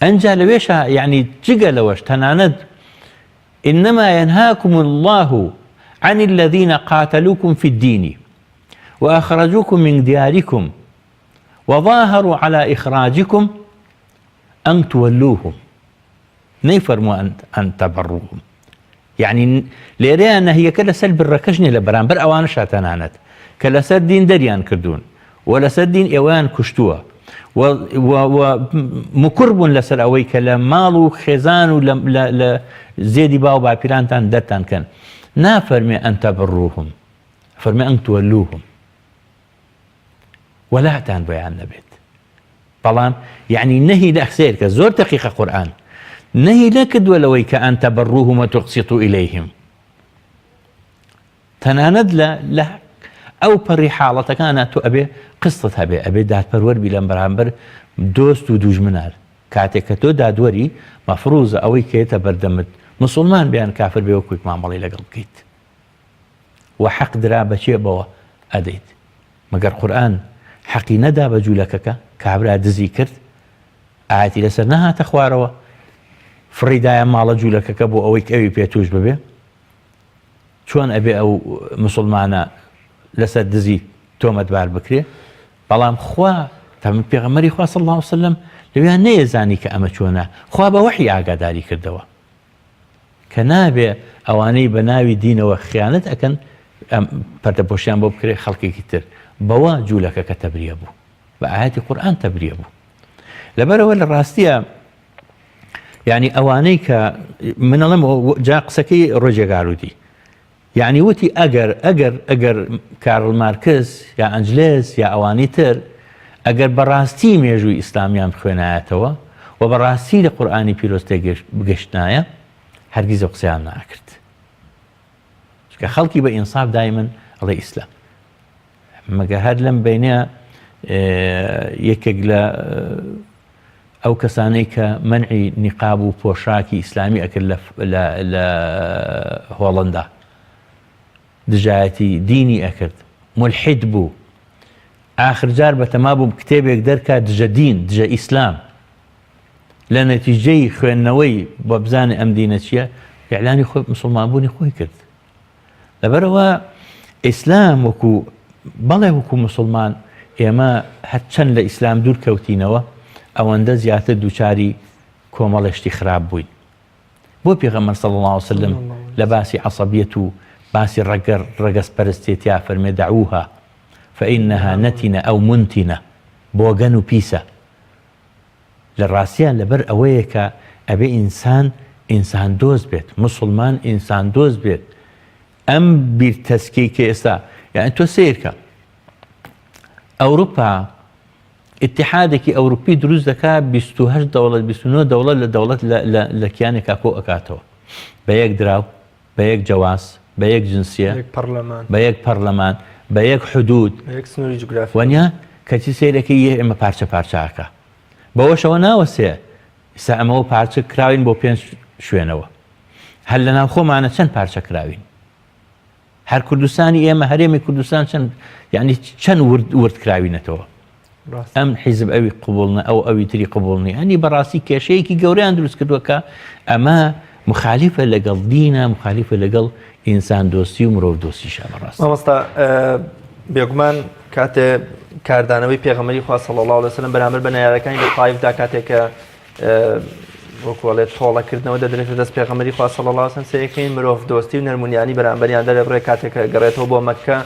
ئەنجا لەوێشە یعنی جگە لەوەش تەنانەت إنما ينهاكم الله عن الذين قاتلوكم في الدين وأخرجوكم من دياركم وظاهروا على إخراجكم أن تولوهم، نيفرموا أن تبروهم. يعني لێرەیان نەهیەکە لەسەر بڕەکەژنی لە بەرامبەر ئەوانە شاتەنانەت کە لەسەر دین دەریان کردوون و لەسەر دین ئێوەیان کوشتووە و مکر بوون لەسەر ئەوەی کە لە ماڵ و خێزان و لە زێدی باو باپیرانتان دەرتان کەن. نافەرمێ ئەن تەبڕوهم، فەرمێ ئەن تولوهم، وەلاتان بۆیان نەبێت. بەڵام یعنی نەهی لە ئەخسێر کە زۆر دەقیقە قورئان نهی نەکردووە لەوەی کە ئەن تەبەڕوهم وتقسطوا إليهم. تەنانەت لە ئەو پەڕی حاڵەتەکانە تۆ ئەبێ قستت هەبێ، ئەبێ دادپەروەر بی لەم بەرامبەر دۆست و دوژمنار. کاتێک کە تۆ دادوەری مەفروزە ئەوەی کێتە بەردەمت مسلمان بیان کافر بێ وەکوی مامەڵی لەگەڵ بکەیت و حەق درا بەچێ بەوە ئەدەیت. مەگەر قورئان حەقی نەدا بە جوولەکەکە کابرا دزی کرد ئاەتی لەسەر نەهاتە خوارەوە فڕیدایە ماڵە جوولەکەکە بۆ ئەوەی ئەوی پێتوش ببێ. چۆن ئەبێ ئەو مسلمانە لەسەر دزی تۆمەتبار بکرێ؟ بەڵام خوا تەمەن پێغەمبەری خوا صلی الله علیه وسلم لەویان نەیەزانی کە ئەمە چۆنە، خوا بە وحی ئاگاداری کردەوە کە نابێ ئەوانەی بە ناوی دینەوە خیانەت ئەکەن پەردەپۆشیان بۆ بکرێ خەڵکێکی تر، بەوە جوولەکەکە تەبریە بوو، بە ئاەتی قورئان تەبریە بوو. لەبەرەوە لە ڕاستیە یعنی ئەوانەی کە منەڵم جا قسەکەی ڕۆژێگاروتی، یعنی وتی ئەگەر کارل مارکس یا ئەنجلس یا ئەوانی تر ئەگەر بەڕاستی مێژووی ئیسلامیان بخوێنایەتەوە و بەڕاستی لە قورئانی پیرۆستێ بگەشتنایە هەرگیز ئەو قسەیان ناکرد. چونکە خەڵکی بە ئینساف دایمەن ئەڵێ ئیسلام. مەگەر هەر لەم بینە یەکێک لە ئەو کەسانەی کە منعی نیقاب و پۆشاکی ئیسلامی ئەکرد لە هۆڵندا دژایەتی دینی ئەکرد، ملحید بوو، ئاخر جار بەتەما بوو کتێبێک دەرکات دژە دین دژە ئیسلام، لە نەتیجەی خوێندنەوەی بۆ بزانێ ئەم دینە چییە ئیعلانی خۆی مسلمانبوونی خۆی کرد. لەبەرەوە ئیسلام وەکو بەڵێ وەکو مسلمان ئێمە هەرچەند لە ئیسلام دوور کەوتینەوە ئەوەندە زیاتر دووچاری کۆمەڵێشتی خراپ بووین. بۆ پێغەمبەر صلی الله علیه وسلم لە باسی عەسەبیەت و باسی ڕەگەزپەرستیەتیا فەرمێ دەعوها فإنها نتنة أو منتنة، بۆگەن و پیسە لە ڕاستیان لەبەر ئەوەیە کە ئەبێ ئینسان دۆست بێت مسلمان ئینسان دۆست بێت ئەم بیرتەسکەی کە ئێستا یعنی تۆ سیرکە ئەوروپا اتحادێکی ئەوروپی دروست دەکات 28 دەوڵەت 29 دەوڵەت لە دەوڵەت لە کیانێکا کۆ ئەکاتەوە بە یەک دراو بە یەک جەواز بە یەک جنسیە بە یەک پەرلەمان بە یەک حدود وەنیا کەچی سیرەکەی ئێمە پارچە پارچاکە بەوەشەوە ناوەسێ ئێستا ئەمەوە پارچە کراوین بۆ 5 شوێنەوە هەر لە ناو خۆمانە چەند پارچە کراوین هەر کوردستانی ئێمە هەرێمی کوردستان چەند یعنی چەند ورد کراوینەتەوە ئەم حیزب ئەوی قبولنە ئەو ئەوی تری قبولنی هەنی بەڕاستی کێشەیەکی گەوریان دروست کردووەکە ئەمە مخالیفە لەگەڵ دینە مخالیفە لەگەڵ ئینسان دۆستی و مرۆڤ دۆستیشە بەڕاست مامۆستا بێگومان کاتێ کاردانەوەی پێغەمبەری خوا صلی الله علیه وسلم بەرامبەر بە نەیارەکانی لە طایفدا کاتێکە وەکوڵێت تۆڵەکردنەوە دەدرێت دەست پێغەمبەری خوا صلی الله علیه وسلم سەیەکەین مرۆڤ دۆستی و نەرمونیانی بەرامبەریان دەرەبڕێ کاتێکە گەڕێتەوە بۆ مەککە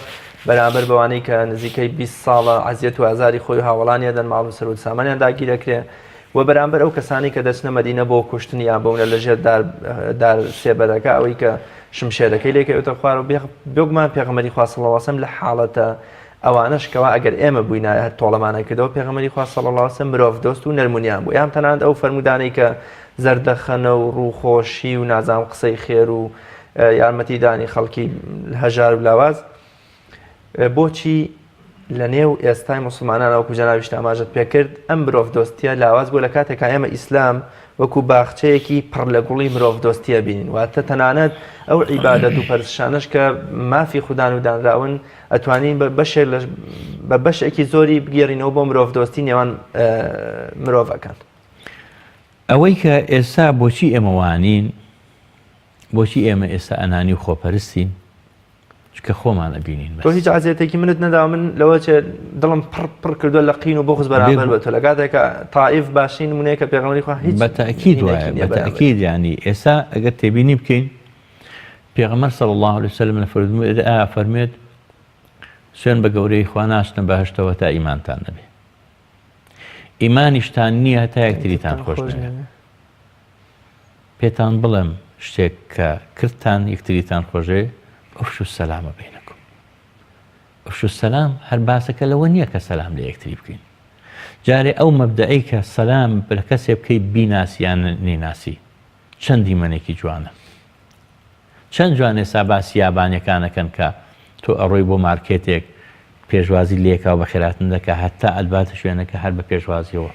بەرامبەر بەوانەی کە نزیکەی 20 ساڵە عەزیەت و ئازاری خۆی و هاوڵانیە دەن ماڵ و سەرۆت سامانیان داگیرەکرێ و بەرامبەر ئەو کەسانی کە دەچنە مەدینە بۆ کوشتنی یان بوونە لەژێر دار سێبەرەکە ئەوەی کە شمشێرەکەی لێکەوێتە خوار و بێگومان پێغەمبەری خوا صلی الله علیه وسلم لە حاڵەتە ئەوانەش کەوا ئەگەر ئێمە بووینە هەر تۆڵەمانە کردەوە پێغەمبەری خوا صلی الله علیه وسلم مرۆڤ دۆست و نەرمونیان بوو یان تەنانەت ئەو فەرمودانەی کە زەردەخەنە و ڕووخۆشی و نازام قسەی خێر و یارمەتیدانی خەڵکی هەژار و لاواز بۆچی لە نێو ئێستای مسلمانانەوە کوجەناویشت ئاماژت پێکرد ئەم مرۆڤ دۆستیە لاواز بوو لە کاتێکا ئێمە ئیسلام وەکو باخچەیەکی پڕ لە گوڵی مرۆڤ دۆستیە بینین واتە تەنانەت ئەو عیبادەت و پەرستشانش کە مافی خوددان و دانراون ئەتوانین بە بەشێکی زۆری بگێڕینەوە بۆ مرۆڤ دۆستی نێوان مرۆڤەکان ئەوەی کە ئێستا بۆچی ئێمەوانین بۆچی ئێمە ئێستا ئەنانی و خۆپەرستین کە خۆمان ئەبینین تۆ هیچ عەزیەتێکی منت نەدا من لەوە چێ دڵم پڕ کردووە لە قین و بغز بەرامبەر بە تۆ لە کاتێکە تائیف باشین نمونەیەکە پێغەمبەری خوا هیچ بەتەئکید وایە بەتەئکید یعنی ئێستا ئەگەر تێبینی بکەین پێغەمبەر صلی الله علیه وسلم لە فەرموویەوە فەرموێت سوێن بە گەورەی خوا ناچنە بەهەشتەوە تا ئیمانتان نەبێ ئیمانیشتان نییە هەتا یەکتریتان خۆش نەوێ پێتان بڵێم شتێک کە کردتان یەکتریتان خۆشێ ئەفشو السەلامە بینەکم ئەفشو السەلام هەر باسەکە لەوە نییە کە سەلام لە یەکتری بکەین جارێ ئەو مەبدەئەی کە سەلام لە کەسێ بکەیت بیناسییان نیناسی چەندی منێکی جوانە چەند جوان ئێستا باسی یابانیەکانەکەن کە تۆ ئەڕۆی بۆ مارکێتێک پێشوازی لێکاو بە خێراتن دەکە هەتا ئەلباتە شوێنەکە هەر بە پێشوازیەوە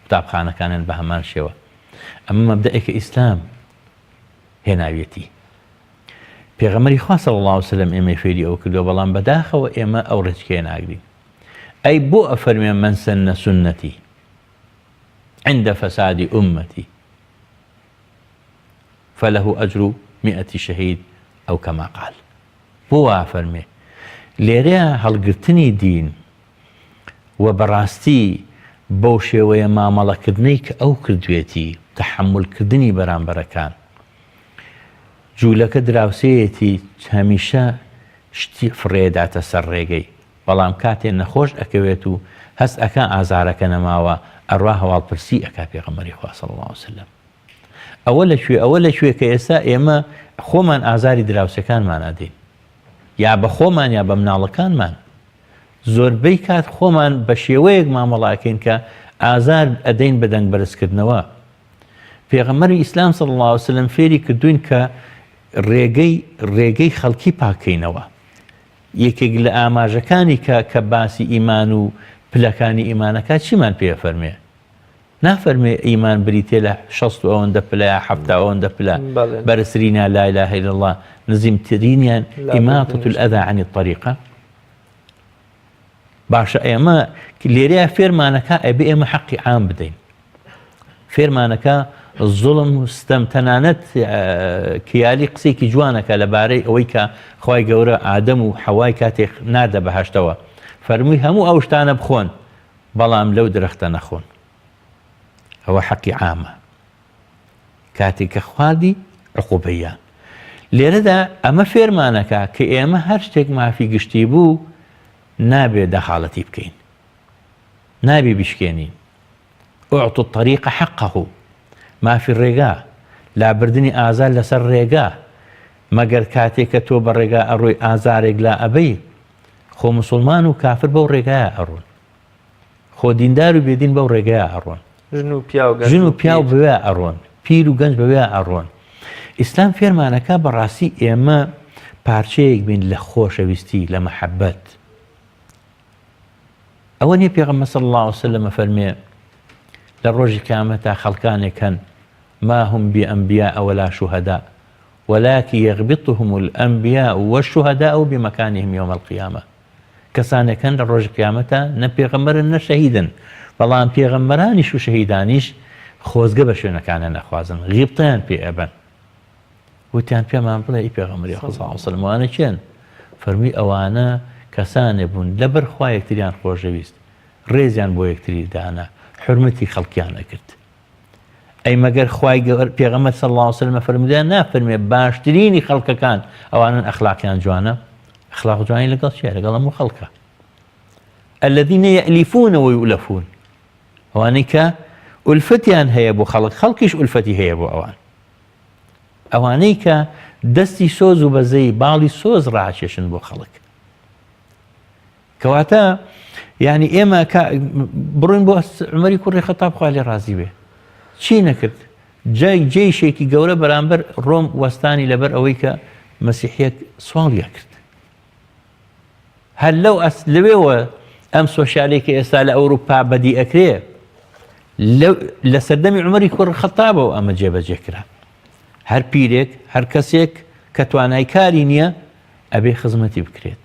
قوتابخانەکانن بە هەمان شێوە ئەمە مەبدەئێکە ئیسلام هێناویەتی پێغەمبەری خوا صلی الله علیه وسلم ئێمەی فێری ئەو کردووە بەڵام بەداخەوە ئێمە ئەو ڕێچکەیە ناگرین ئەی بۆ ئەفەرمێن من سەنە سنەتی عند فساد أمتي فله أجر 100 شهيد أو كما قال بۆ وافەرمێ لێرەیە هەڵگرتنی دین و بەڕاستی بەو شێوەیە مامەڵەکردنەی کە ئەو کردوێتی تەحملکردنی بەرامبەرەکان جوولەکە دراوسەیەتی هەمیشە شتی فڕێداتە سەر ڕێگەی بەڵام کاتێ نەخۆش ئەکەوێت و هەست ئەکا ئازارەکە نەماوە ئەڕوا هەواڵپرسی ئەکا پێغەمبەری خوا صلی الله علیه وسلم ئەوە لەکوێ کە ئێستا ئێمە خۆمان ئازاری دراوسەکانمان ئەدەین یا بە خۆمان یا بە مناڵەکانمان زۆربەی کات خۆمان بە شێوەیەک مامەڵاکەین کە ئازار ئەدەین بە دەنگ بەرزکردنەوە پێغەمبەری ئیسلام صلی الله علیه وسلم فێری کردوین کە ڕێگەی خەڵکی پاکەینەوە یەکێک لە ئاماژەکانی کە باسی ئیمان و پلەکانی ئیمانەکە چیمان پێ فەرمێ نافەرمێ ئیمان بریتێ لە 60 ئەوەندە پلە یا 70 ئەوەندە پلە بەرزترینە لا إله إلا الله نزیمترینیان ئیماطة الأذى عن الطريقة باشە ئێمە لێرەیە فێرمانەکە ئەبێ ئێمە حەقی عام بدەین فێرمانەکە زوڵم و ستەم تەنانەت کیالی قسێکی جوانەکە لەبارەی ئەوەی کە خوای گەورە ئادەم و حەوای کاتێک ناردە بەهەشتەوە فەرمووی هەموو ئەو شتانە بخۆن بەڵام لەو درەختە نەخۆن ئەوە حەقی عامە کاتێک کە خواردی عقوبەیە لێرەدا ئەمە فێرمانەکە کە ئێمە هەر شتێک مافی گشتی بوو نابێت دەخاڵەتی بکەین نابی بشکێنی ئوعطوا الطريق حقه مافی ڕێگا لابردنی ئازار لەسەر ڕێگا مەگەر کاتێک کە تۆ بە ڕێگا ئەڕۆی ئازارێک لا ئەبەی خۆ مسلمان و کافر بەو ڕێگایە ئەڕۆن خۆ دیندار و بێدین بەو ڕێگایە ئەڕۆن ژن و پیا و بەوێ ئەڕۆن پیر و گەنج بەوێ ئەڕۆن ئیسلام فێرمانەکە بەڕاستی ئێمە پارچەیەک بین لە خۆشەویستی لە مەحەبەت ئەوە نیە پێغەمبەر صلی الله عليه وسلم فەرمێ لە ڕۆژی قیامەتە خەڵکانێک هەن ما هم بأنبياء ولا شهداء ولكن يغبطهم الأنبياء والشهداء بمكانهم يوم القيامة كسانێک هەن لە ڕۆژی قیامەتە نە پێغەمبەرن نە شەهیدن بەڵام پێغەمبەرانیش و شەهیدانیش خۆزگە بە شوێنەکانە نەخوازن غیبتیان پێ ئەبن وتیان پێمان بڵێ ئەی پێغەمبەری خوا صلی الله علیه وسلم ئەوانە کێن فەرمووی ئەوانە کەسانێ بوون لەبەر خوا یەکتریان خۆشەویست ڕێزیان بۆ یەکتری دانا حرمەتی خەڵکیان ئەکرد ئەی مەگەر خوای پێغەمبەر صلی الله علیه وسلم فەرمودیان نافەرمێ باشترینی خەڵکەکان ئەوانن ئەخلاقیان جوانە ئەخلاق جوانی لەگەڵ چیە لەگەڵ هەموو خەڵکە الذين يألفون ويؤلفون ئەوانەی کە ئولفەتیان هەیە بۆ خەڵک خەڵکیش ئولفەتی هەیە بۆ ئەوان ئەوانەی کە دەستی سۆز و بەزەی باڵی سۆز ڕاکێشن بۆ خەڵک کەواتە یعنی ئێمە بڕۆین بۆ عومەری کوڕی خەتاب خوا لێ ڕازی بێ چی نەکرد جێیشێکی گەورە بەرامبەر ڕۆم وەستانی لەبەر ئەوەی کە مەسیحیەت سواڵیا کرد هەر لەوێوە ئەم سۆشیالێکی ئێستا لە ئەوروپا بەدی ئەکرێ لە سەردەمی عومەری کوڕی خەتابەوە ئەمە جێبەجێ کرا هەر پیرێک هەر کەسێک کە توانای کاری نییە ئەبێ خزمەتی بکرێت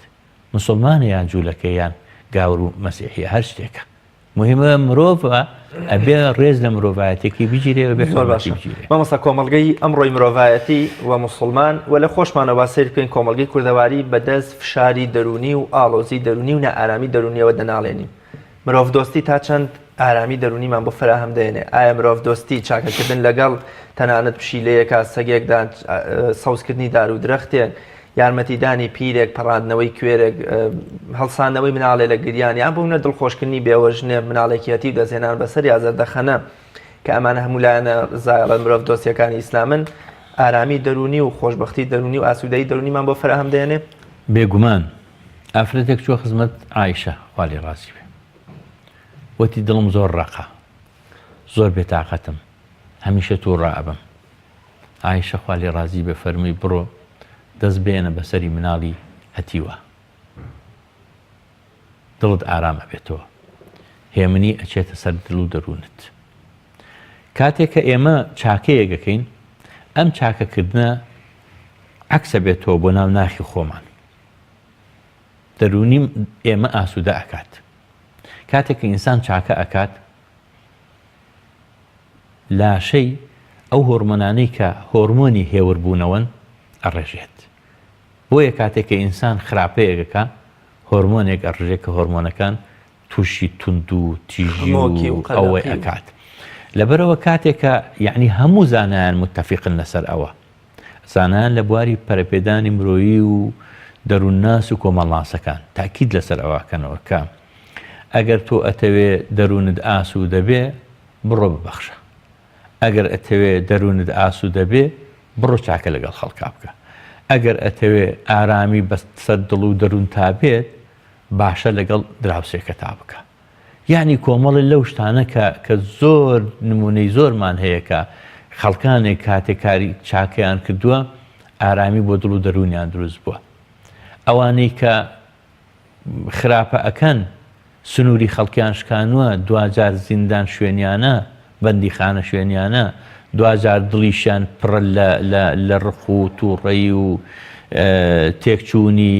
مسلمانە یان جوولەکە یان گاور و مەسیحیە هەر شتێکە مهمە مرۆڤە ئەبێ ڕێز لە مرۆڤایەتێکی بگیرێ و بێ حورمەتی بگیرێ مامۆستا کۆمەڵگەی ئەمڕۆی مرۆڤایەتی و مسلمان و لە خۆشمانەوە سیر بکەین کۆمەڵگەی کوردەواری بەدەست فشاری دەرونی و ئاڵۆزی دەرونی و نەئارامی دەرونیەوە دەناڵێنین مرۆڤ دۆستی تا چەند ئارامی دەرونیمان بۆ فراهەم دێنێ ئایا مرۆڤ دۆستی چاکەکردن لەگەڵ تەنانەت پشیلەیەکە سەگێکدان سەوزکردنی دار و درەختێک یارمەتیدانی پیرێک پەڕاندنەوەی کوێرێک هەڵساندنەوەی مناڵێ لە گریان یان بوونە دڵخۆشکردنی بێوەژنێ مناڵێکیەتی دەزێنان بەسەر یا زەردەخەنە کە ئەمانە هەموو لایەنە زایڵە مرۆڤ دۆستیەکانی ئیسلامن ئارامی دەرونی و خۆشبەختی دەرونی و ئاسوودەیی دەرونیمان بۆ فراهەم دێنێ بێگومان ئافرەتێک چوە خزمەت عایشە خوا لێ ڕازی بێ وەتی دڵم زۆر ڕەقە زۆر بێتاقەتم هەمیشە توو ڕائەبم عایشە خوا لێ ڕازی بێ فەرمووی بڕۆ دەست بێنە بەسەری مناڵی هەتیوە دڵت ئارامە بێتەوە هێمنی ئەچێتە سەر دڵ و دەروونت کاتێک کە ئێمە چاکەیەکەکەین ئەم چاکەکردنە عەکسە بێتەوە بۆ ناو ناخی خۆمان دەرونی ئێمە ئاسوودە ئەکات کاتێک کە ئینسان چاکە ئەکات لاشەی ئەو هۆرمۆنانەی کە هۆرمۆنی هێوربوونەوەن ئەڕێژێت بۆیە کاتێک کە ئینسان خراپەیەکەکە هۆرمۆنێک ئەڕژێت کە هۆرمۆنەکان تووشی تونند و تیژی و ئەوەی ئەکات لەبەرەوە کاتێکە یعنی هەموو زانایان متتەفیقن لەسەر ئەوە زانایان لە بواری پەرەپێدانی مرۆیی و دەروونناس و کۆمەڵناسەکان تاکید لەسەر ئەوەکەنەوە کە ئەگەر تۆ ئەتەوێ دەروونت ئاسوو دەبێ بڕۆ ببەخشە ئەگەر ئەتەوێ دەروونت ئاسوو دەبێ بڕۆ چاکە لەگەڵ خەڵکا بکە ئەگەر ئەتەوێ ئارامی بەسەر دڵ و دەروون تا بێت باشە لەگەڵ دراوسێکە تا بکە یعنی کۆمەڵی لەو شتانە کە زۆر نمونەی زۆرمان هەیە کە خەڵکانێک کاتێک کاری چاکەیان کردووە ئارامی بۆ دڵ و دەروونیان دروست بووە ئەوانەی کە خراپە ئەکەن سنووری خەڵکیان شکانووە دوجار زیندان شوێنیانە بەندیخانە شوێنیانە دوجار دڵیشیان پڕە لە ڕق و تووڕەیی و تێکچوونی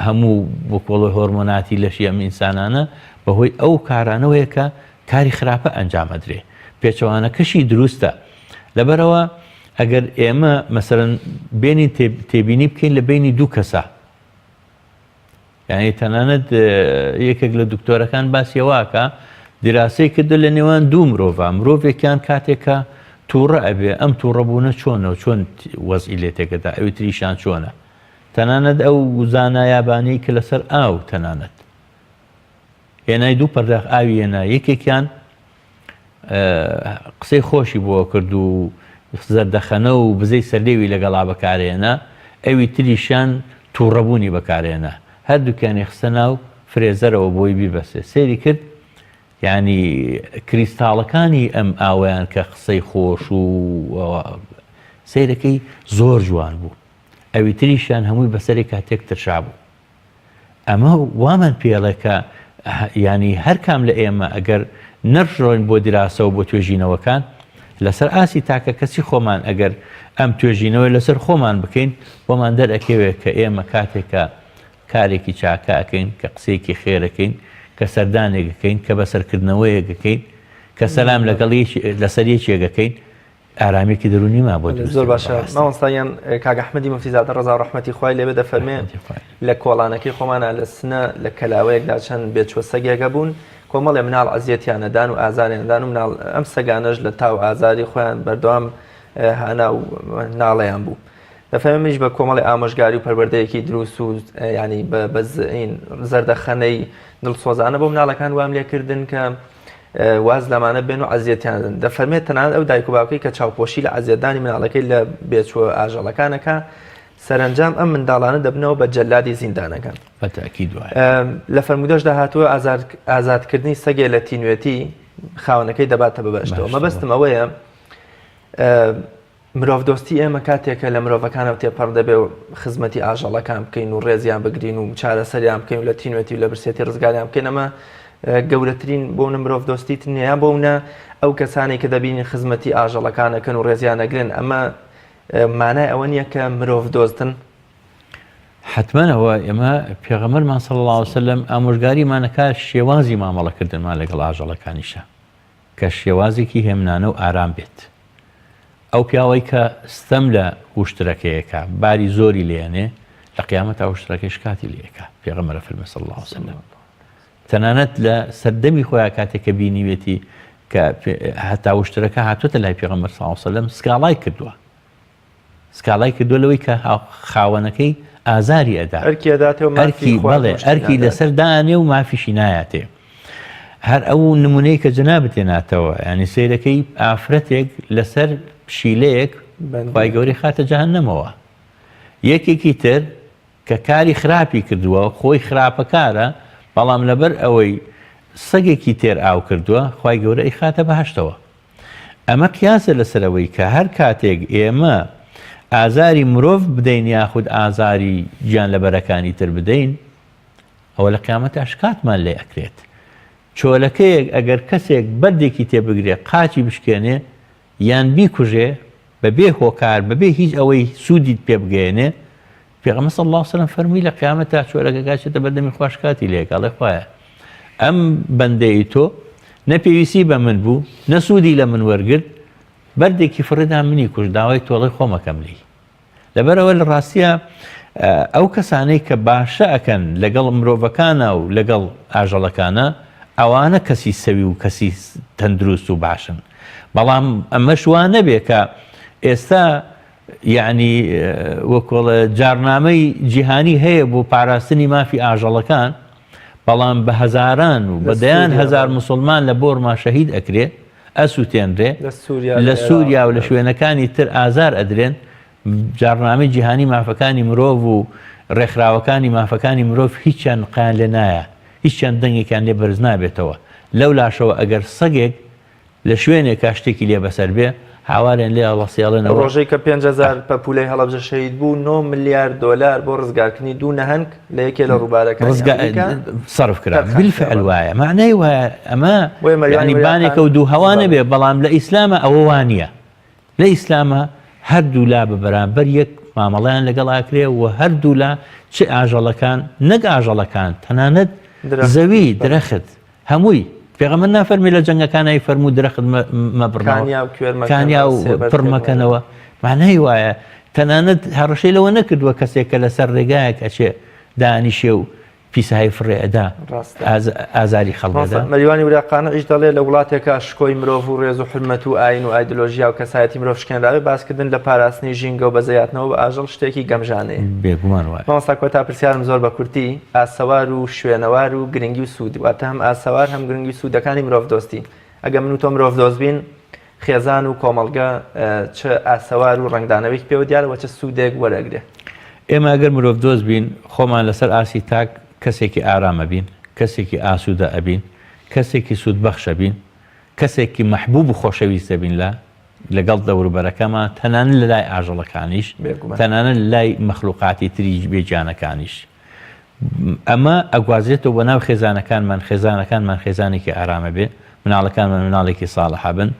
هەموو بۆکۆڵی هۆرمۆناتی لەشی ئەم ئینسانانە بەهۆی ئەو کارانەوەیە کە کاری خراپە ئەنجامەدرێ پێچەوانەکەشی دروستە لەبەرەوە ئەگەر ئێمە مەسەرەن بینی تێبینی بکەین لە بینی دوو کەسە یعنی تەنانەت یەکێک لە دکتۆرەکان باسیەوەکە دیراسەی کردە لە نێوان دوو مرۆڤ مرۆڤێکیان کاتێکە تووڕە ئەبێ ئەم تووڕەبوونە چۆنە و چۆن وەزئی لێ تێکەدا ئەوی تریشان چۆنە تەنانەت ئەو زانایابانی کە لەسەر ئاو تەنانەت هێنای دوو پەرداخ ئاوی هێنا یەکێکیان قسەی خۆشی بۆ کرد و زەردەخەنە و بزەی سەردێوی لەگەڵا بەکارێنە ئەوی تریشان تووڕەبوونی بەکارێنە هەردووکیانی خستە ناو فرێزەرەوە بۆی بیبەسێ سێری کرد یعنی کریستاڵەکانی ئەم ئاویان کە قسەی خۆش و سیرەکەی زۆر جوان بوو ئەوی تریشان هەمووی بەسەری کاتێک ترشا بوو ئەمە وامان پێڵێ کە ینی هەر کام لە ئێمە ئەگەر نەڕژۆین بۆ دراسە و بۆ توێژینەوەکان لەسەر ئاسی تاکە کەسی خۆمان ئەگەر ئەم توێژینەوەی لەسەر خۆمان بکەین بۆمان دەرئەکەوێت کە ئێمە کاتێکە کارێکی چاکە ئەەکەین کە قسەیەکی خێرەکەین کە سەردانێکەکەین کە بەسەرکردنەوەیەکەکەین کە سەلام لەسەر یەکێگەکەین ئارامێکی دەرونی ما بۆ زۆر باشە ماوەستایان کاک ئەحمەدی مفتیزادە ڕەزا ڕەحمەتی خوای لێبێ دەفەرمێ لە کۆڵانەکەی خۆمانە لە سنە لە کەلاوەیەکدا چەند بێچوە سەگێکە بوون کۆمەڵێ مناڵ ئەزیەتیانەدان و ئازاریاندان و مناڵ ئەم سەگانەش لە تاو ئازاری خۆیان بەردەوام هەنا و ناڵەیان بوو دەفەرمێش بە کۆمەڵی ئامۆژگاری و پەروەردەیەکی دروست و ینی بە زەردەخەنەی دڵسۆزانە بۆ مناڵەکان وام لێکردن کە واز لەمانە بێن و عەزیەتیان دەفەرمێت تەنانەت ئەو دایک و باوکەی کە چاوپۆشی لە عەزیەتدانی مناڵەکەی لە بێچوە ئاژەڵەکانەکە سەرنجام ئەم منداڵانە دەبنەوە بە جەلادی زیندانەکان بەتاکید وایە لە فەرمودەشدا هاتووە ئازادکردنی سەگێ لە تینوێتی خاوەنەکەی دەباتە بەبەشتەوە مەبەستم ئەوەیە مرۆڤ دۆستی ئێمە کاتێکە لە مرۆڤەکانە تێپەڕ دەبێ و خزمەتی ئاژەڵەکان بکەین و ڕێزیان بگرین و چارەسەریان بکەین و لە تینوێتی و لە برسێتی ڕزگاریان بکەین ئەمە گەورەترین بۆونە مرۆڤ دۆستیتن نیە بۆونە ئەو کەسانی کە دەبینی خزمەتی ئاژەڵەکانەکەن و ڕێزیان نەگرن ئەمە مانای ئەوە نییە کە مرۆڤ دۆستن حتمەنەوە ئێمە پێغەمبەرمان صلی الله علیه وسلم ئامۆژگاریمانەکە شێوازی مامەڵەکردنمان لەگەڵ ئاژەڵەکانیشە کە شێوازێکی هێمنانە و ئارام بێت ئەو پیاوەی کە ستەم لە وشترەکەیەکە باری زۆری لێنێ لە قیامەت وشترەکەی شکاتی لێکە پێغەمبەر فەرمێ صلی الله علیه وسلم تەنانەت لە سەردەمی خۆیان کاتێککە بینیوێتی کە هەتا وشترەکە هاتوۆتە لای پێغەمبەر صلی الله علیه وسلم سکاڵای کردووە لەوەی کە خاوەنەکەی ئازاری ئەدا ئەرکی لەسەر دانێ و مافیشی نایاتێ هەر ئەو نمونەی کە جەنابەت تێناتەوە ینی سیرەکەی ئافرەتێک لەسەر پشیلەیەک خی گەوری خاتە جەهەنەمەوە یەکێکی تر کە کاری خراپی کردووە خۆی خراپەکارە بەڵام لەبەر ئەوەی سەگێکی تێر ئاو کردووە خی گەورە ئەی خاتە بەهەشتەوە ئەمە قیاسە لەسەرەوەی کە هەر کاتێک ئێمە ئازاری مرۆڤ بدەین یاخود ئازاری گیان لەبەرەکانی تر بدەین ئەوە لە قیامەتە شکاتمان لێ ئەکرێت چۆلەکەیەک ئەگەر کەسێک بەردێکی تێبگرێ قاچی بشکێنێ یان بیکوژێ بەبێ هۆکار بەبێ هیچ ئەوەی سوودیت پێ بگەێنێ پێغەمبەر صلی الله علیه وسلم فەرمووی لە قیامەتە چۆلەکە کاچێتە بەردەمی خوا شکاتی لێک ئەڵێ خوایە ئەم بەندەی تۆ نەپێویستی بە من بوو نەسوودی لە من وەرگرت بەردێکی فڕێدا منی کوژ داوای تۆڵی خۆمەکەم لی لەبەرەوە لە ڕاستیە ئەو کەسانەی کە باشە ئەکەن لەگەڵ مرۆڤەکانە و لەگەڵ ئاژەڵەکانە ئەوانە کەسی سەوی و کەسی تەندروست و باشن بەڵام ئەمەش وان نەبێ کە ئێستا یعنی وەکۆڵە جارنامەی جیهانی هەیە بۆ پاراستنی مافی ئاژەڵەکان بەڵام بە هەزاران و بەدەیان هەزار مسلمان لە بۆرما شەهید ئەکرێ ئەسووتێنرێ لە سووریا و لە شوێنەکانی تر ئازار ئەدرێن جارنامەی جیهانی مافەکانی مرۆڤ و ڕێکخراوەکانی مافەکانی مرۆڤ هیچیان قیان لێ نایە هیچیان دەنگێکیان لێ بەرز نابێتەوە لەو لاشەوە ئەگەر سەگێک لە شوێنێک کاشتێکی لێ بەسەر بێ هاوارێن لێ ئەڵەسیاڵێنەوە ڕۆژەی کە 5,000 پەپولەی هەڵەبجە شەهید بوو 9 ملیار دۆلار بۆ ڕزگارکردنی دوو نەهەنگ لە یەکێ لە ڕووبارەکان صرف کرا بالفعل وایە معنای وایە ئەمە ینی بانێکە و دوو هەوا نەبێ بەڵام لە ئیسلامە ئەوە وانە لە ئیسلامە هەردوو لا بە بەرامبەر یەک مامەڵیان لەگەڵ ئاکرێ و هەردوو لا چ ئاژەڵەکان نەک ئاژەڵەکان تەنانەت زەوی درەخت هەمووی پێغەمبەر نافەرمی لە جەنگەکانەی فەرموو درەخت مەبڕنەوە کانیا و پڕمەکەنەوە معنای وایە تەنانەت هەڕەشەی لەوە نەکردووە کەسێک کە لەسەر ڕێگایەک ئەچێ دانیشێ و پیسایی فڕێ ئەدا ئازاری خەڵکەدا. مەریوانی وراقانە ئیش دەڵێ لە وڵاتێکە شکۆی مرۆڤ و ڕێز و حرمەت و ئاین و ئایدۆلۆژیا و کەسایەتی مرۆڤ شکێنراوی باسکردن لە پاراستنی ژینگە و بەزەیاتنەوە بە ئاژەڵ شتێکی گەمژانەیە. بێگومان وایە. مامۆستا کۆتا پرسیارم زۆر بە کورتی ئاسەوار و شوێنەوار و گرنگی و سوود واتە هەم ئاسەوار هەم گرنگی و سوودەکانی مرۆڤ دۆستی. ئەگە من و تۆ مرۆڤ دۆست بین خێزان و کۆمەڵگە چ ئاسەوار و ڕنگدانەوەی پێوە دیارەوە چه سوودێک وەرەگرێ. ئێمە ئەگەر مرۆڤ دۆست بین خۆمان لەسەر ئاسی تاک کەسێکی ئارامە بین، کەسێکی ئاسوودە ئەبین، کەسێکی سوودبەخشە بین، کەسێکی مەحبوب و خۆشەویستە بین لەگەڵ دەوروبەرەکەمان تەنانەت لە لای ئاژەڵەکانیش تەنانەت لە لای مەخلوقاتی تری بێجانەکانیش. ئەمە ئەگوازێتەوە بە ناو خێزانەکانمان خێزانێکی ئارامە بێ، مناڵەکانمان مناڵێکی ساڵحە بن،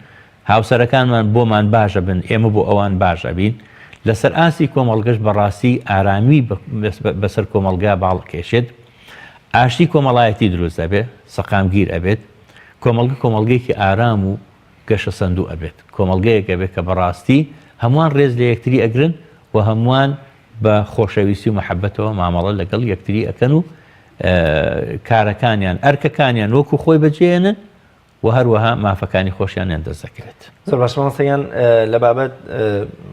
هاوسەرەکانمان بۆمان باشە بن، ئێمە بۆ ئەوان باشە بین. لەسەر ئاسی کۆمەڵگەش بەڕاستی ئارامی بەسەر کۆمەڵگا باڵکێشێت، ئاشتی کۆمەڵایەتی دروست ئەبێت، سەقامگیر ئەبێت، کۆمەڵگەیەکی ئارام و گەشە سندوو ئەبێت، کۆمەڵگەیەک ئەبێت کە بەڕاستی هەمووان ڕێز لە یەکتری ئەگرن و هەمووان بە خۆشەویستی و مەحەبەتەوە مامەڵە لەگەڵ یەکتری ئەکەن و کارەکانیان ئەرکەکانیان وەکو خۆی بەجێێنن و هەروەها مافەکانی خۆشیانیان دەست دەکرێت. زۆر باش مامۆستایان لە بابەت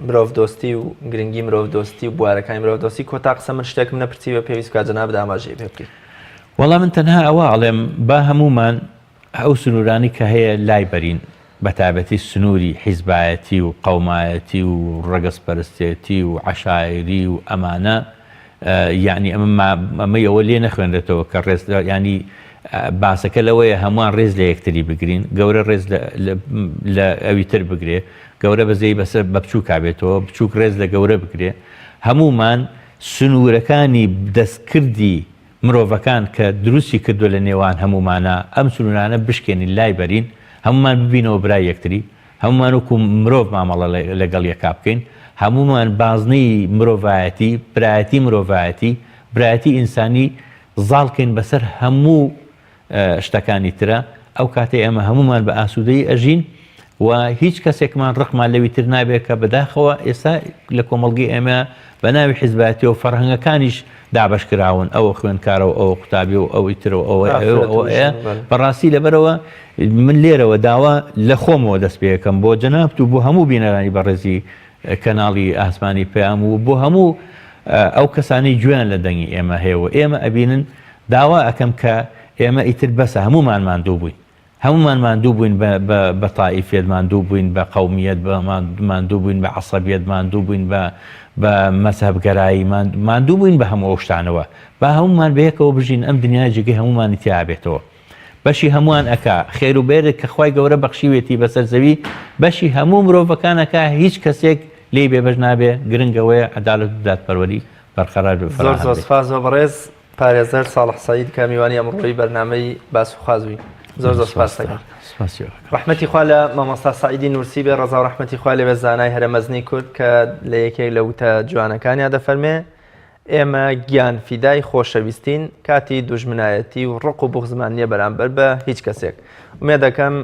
مرۆڤ دۆستی و گرنگی مرۆڤ دۆستی و بوارەکانی مرۆڤ دۆستی کۆتا قسە من شتێکم نەپرسی بە پێویست کات جەناب ئاماژەی پێ بکەیت. وەڵام من تەنها ئەوە ئەڵێم با هەمومان ئەو سنوورانی کە هەیە لای بەرین بەتابەتی سنووری حیزبایەتی و قەومایەتی و ڕەگەزپەرستێتی و عەشایری و ئەمانە یعنی ئەمە ئەوە لێ نەخوێنرێتەوە کە ڕێز ینی باسەکە لەوەیە هەمووان ڕێز لە یەکتری بگرین، گەورە ڕێز لە ئەوی تر بگرێ، گەورە بەزەی بەسەر بە بچوو کابێتەوە، بچووک ڕێز لە گەورە بگرێ، هەمومان سنوورەکانی دەستکردی مرۆڤەکان کە دروستی کردو لە نێوان هەمومانە ئەم سنوورانە بشکێنین لای بەرین، هەمومان ببینەوە برای یەکتری، هەمومان وەکو مرۆڤ مامەڵە لەگەڵ یەکا بکەین، هەمومان بازنەی مرۆڤایەتی، برایەتی مرۆڤایەتی، برایەتی ئینسانی زاڵکەین بەسەر هەموو شتەکانی ترە. ئەو کاتێ ئێمە هەمومان بە ئاسوودەی ئەژین و هیچ کەسێکمان ڕقمان لەوی تر نابێت کە بەداخەوە ئێستا لە کۆمەڵگەی ئێمە بە ناوی حیزبایەتی و فەرهەنگەکانیش دابەشکراون، ئەوە خوێندکارەوە، ئەوە قوتابی و ئەوەی ترەوە ئەوە بەڕاستی لەبەرەوە من لێرەوە داوا لە خۆمەوە دەست پێ یەکەم بۆ جەنابت و بۆ هەموو بینەرانی بەڕێزی کەناڵی ئاسمانی پەیام و بۆ هەموو ئەو کەسانی گوێیان لە دەنگی ئێمە هەیەوە ئێمە ئەبینن داوا ئەەکەم کە ئێمە ئیتر بەسە هەمومان ماندوو بووین، هەمومان ماندوو بووین بە تائیفێت، ماندوو بووین بە قەومیەت، ماندوو بووین بە عەسەبیەت، ماندوو بووین بە مەذهەبگەرایی، ماندوو بووین بە هەموو ئەو شتانەوە. با هەمومان بەیەکەوە بژین ئەم دنیای جێگەی هەمومانی تیا بێتەوە. بەشی هەمووان ئەکا خێر و بێرێک کە خوای گەورە بەخشیوێتی بەسەر زەوی، بەشی هەموو مرۆڤەکان ئەکا هیچ کەسێک لێی بێبەش نابێ، گرنگەوەیە عەدالەت و دادپەروەری بەرقەرار بێ. زۆر سپاس زۆر بەڕێز پارێزەر ساڵح سەعید کامیوانی ئەمڕۆی بەرنامەی باس و خوازوی. زۆر سپاس. ڕەحمەتی خوا لە مامۆستا سەعیدی نورسی بێ، ڕەزا و ڕەحمەتی خوا لێ بێ زانای هەرە مەزنی کورد کە لە یەکێک لە وتە جوانەکانیان دەفەرمێ ئێمە گیان فیدای خۆشەویستین کاتی دوژمنایەتی و ڕق و بوغزمان نییە بەرامبەر بە هیچ کەسێک. ومێ دەکەم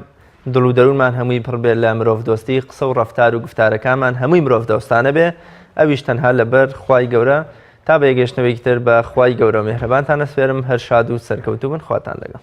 دڵ و دەروونمان هەمووی پڕبێت لە مرۆڤ دۆستی، قسە و ڕەفتار و گفتارەکانمان هەمووی مرۆڤ دۆستانە بێ، ئەویش تەنها لەبەر خوای گەورە. تا بە یەگەشتنەوەیەکی تر بە خوای گەورە و میهرەبانتان ئەسپێرم، هەر شاد و سەرکەوتوو بن، خواتان لەگەڵ.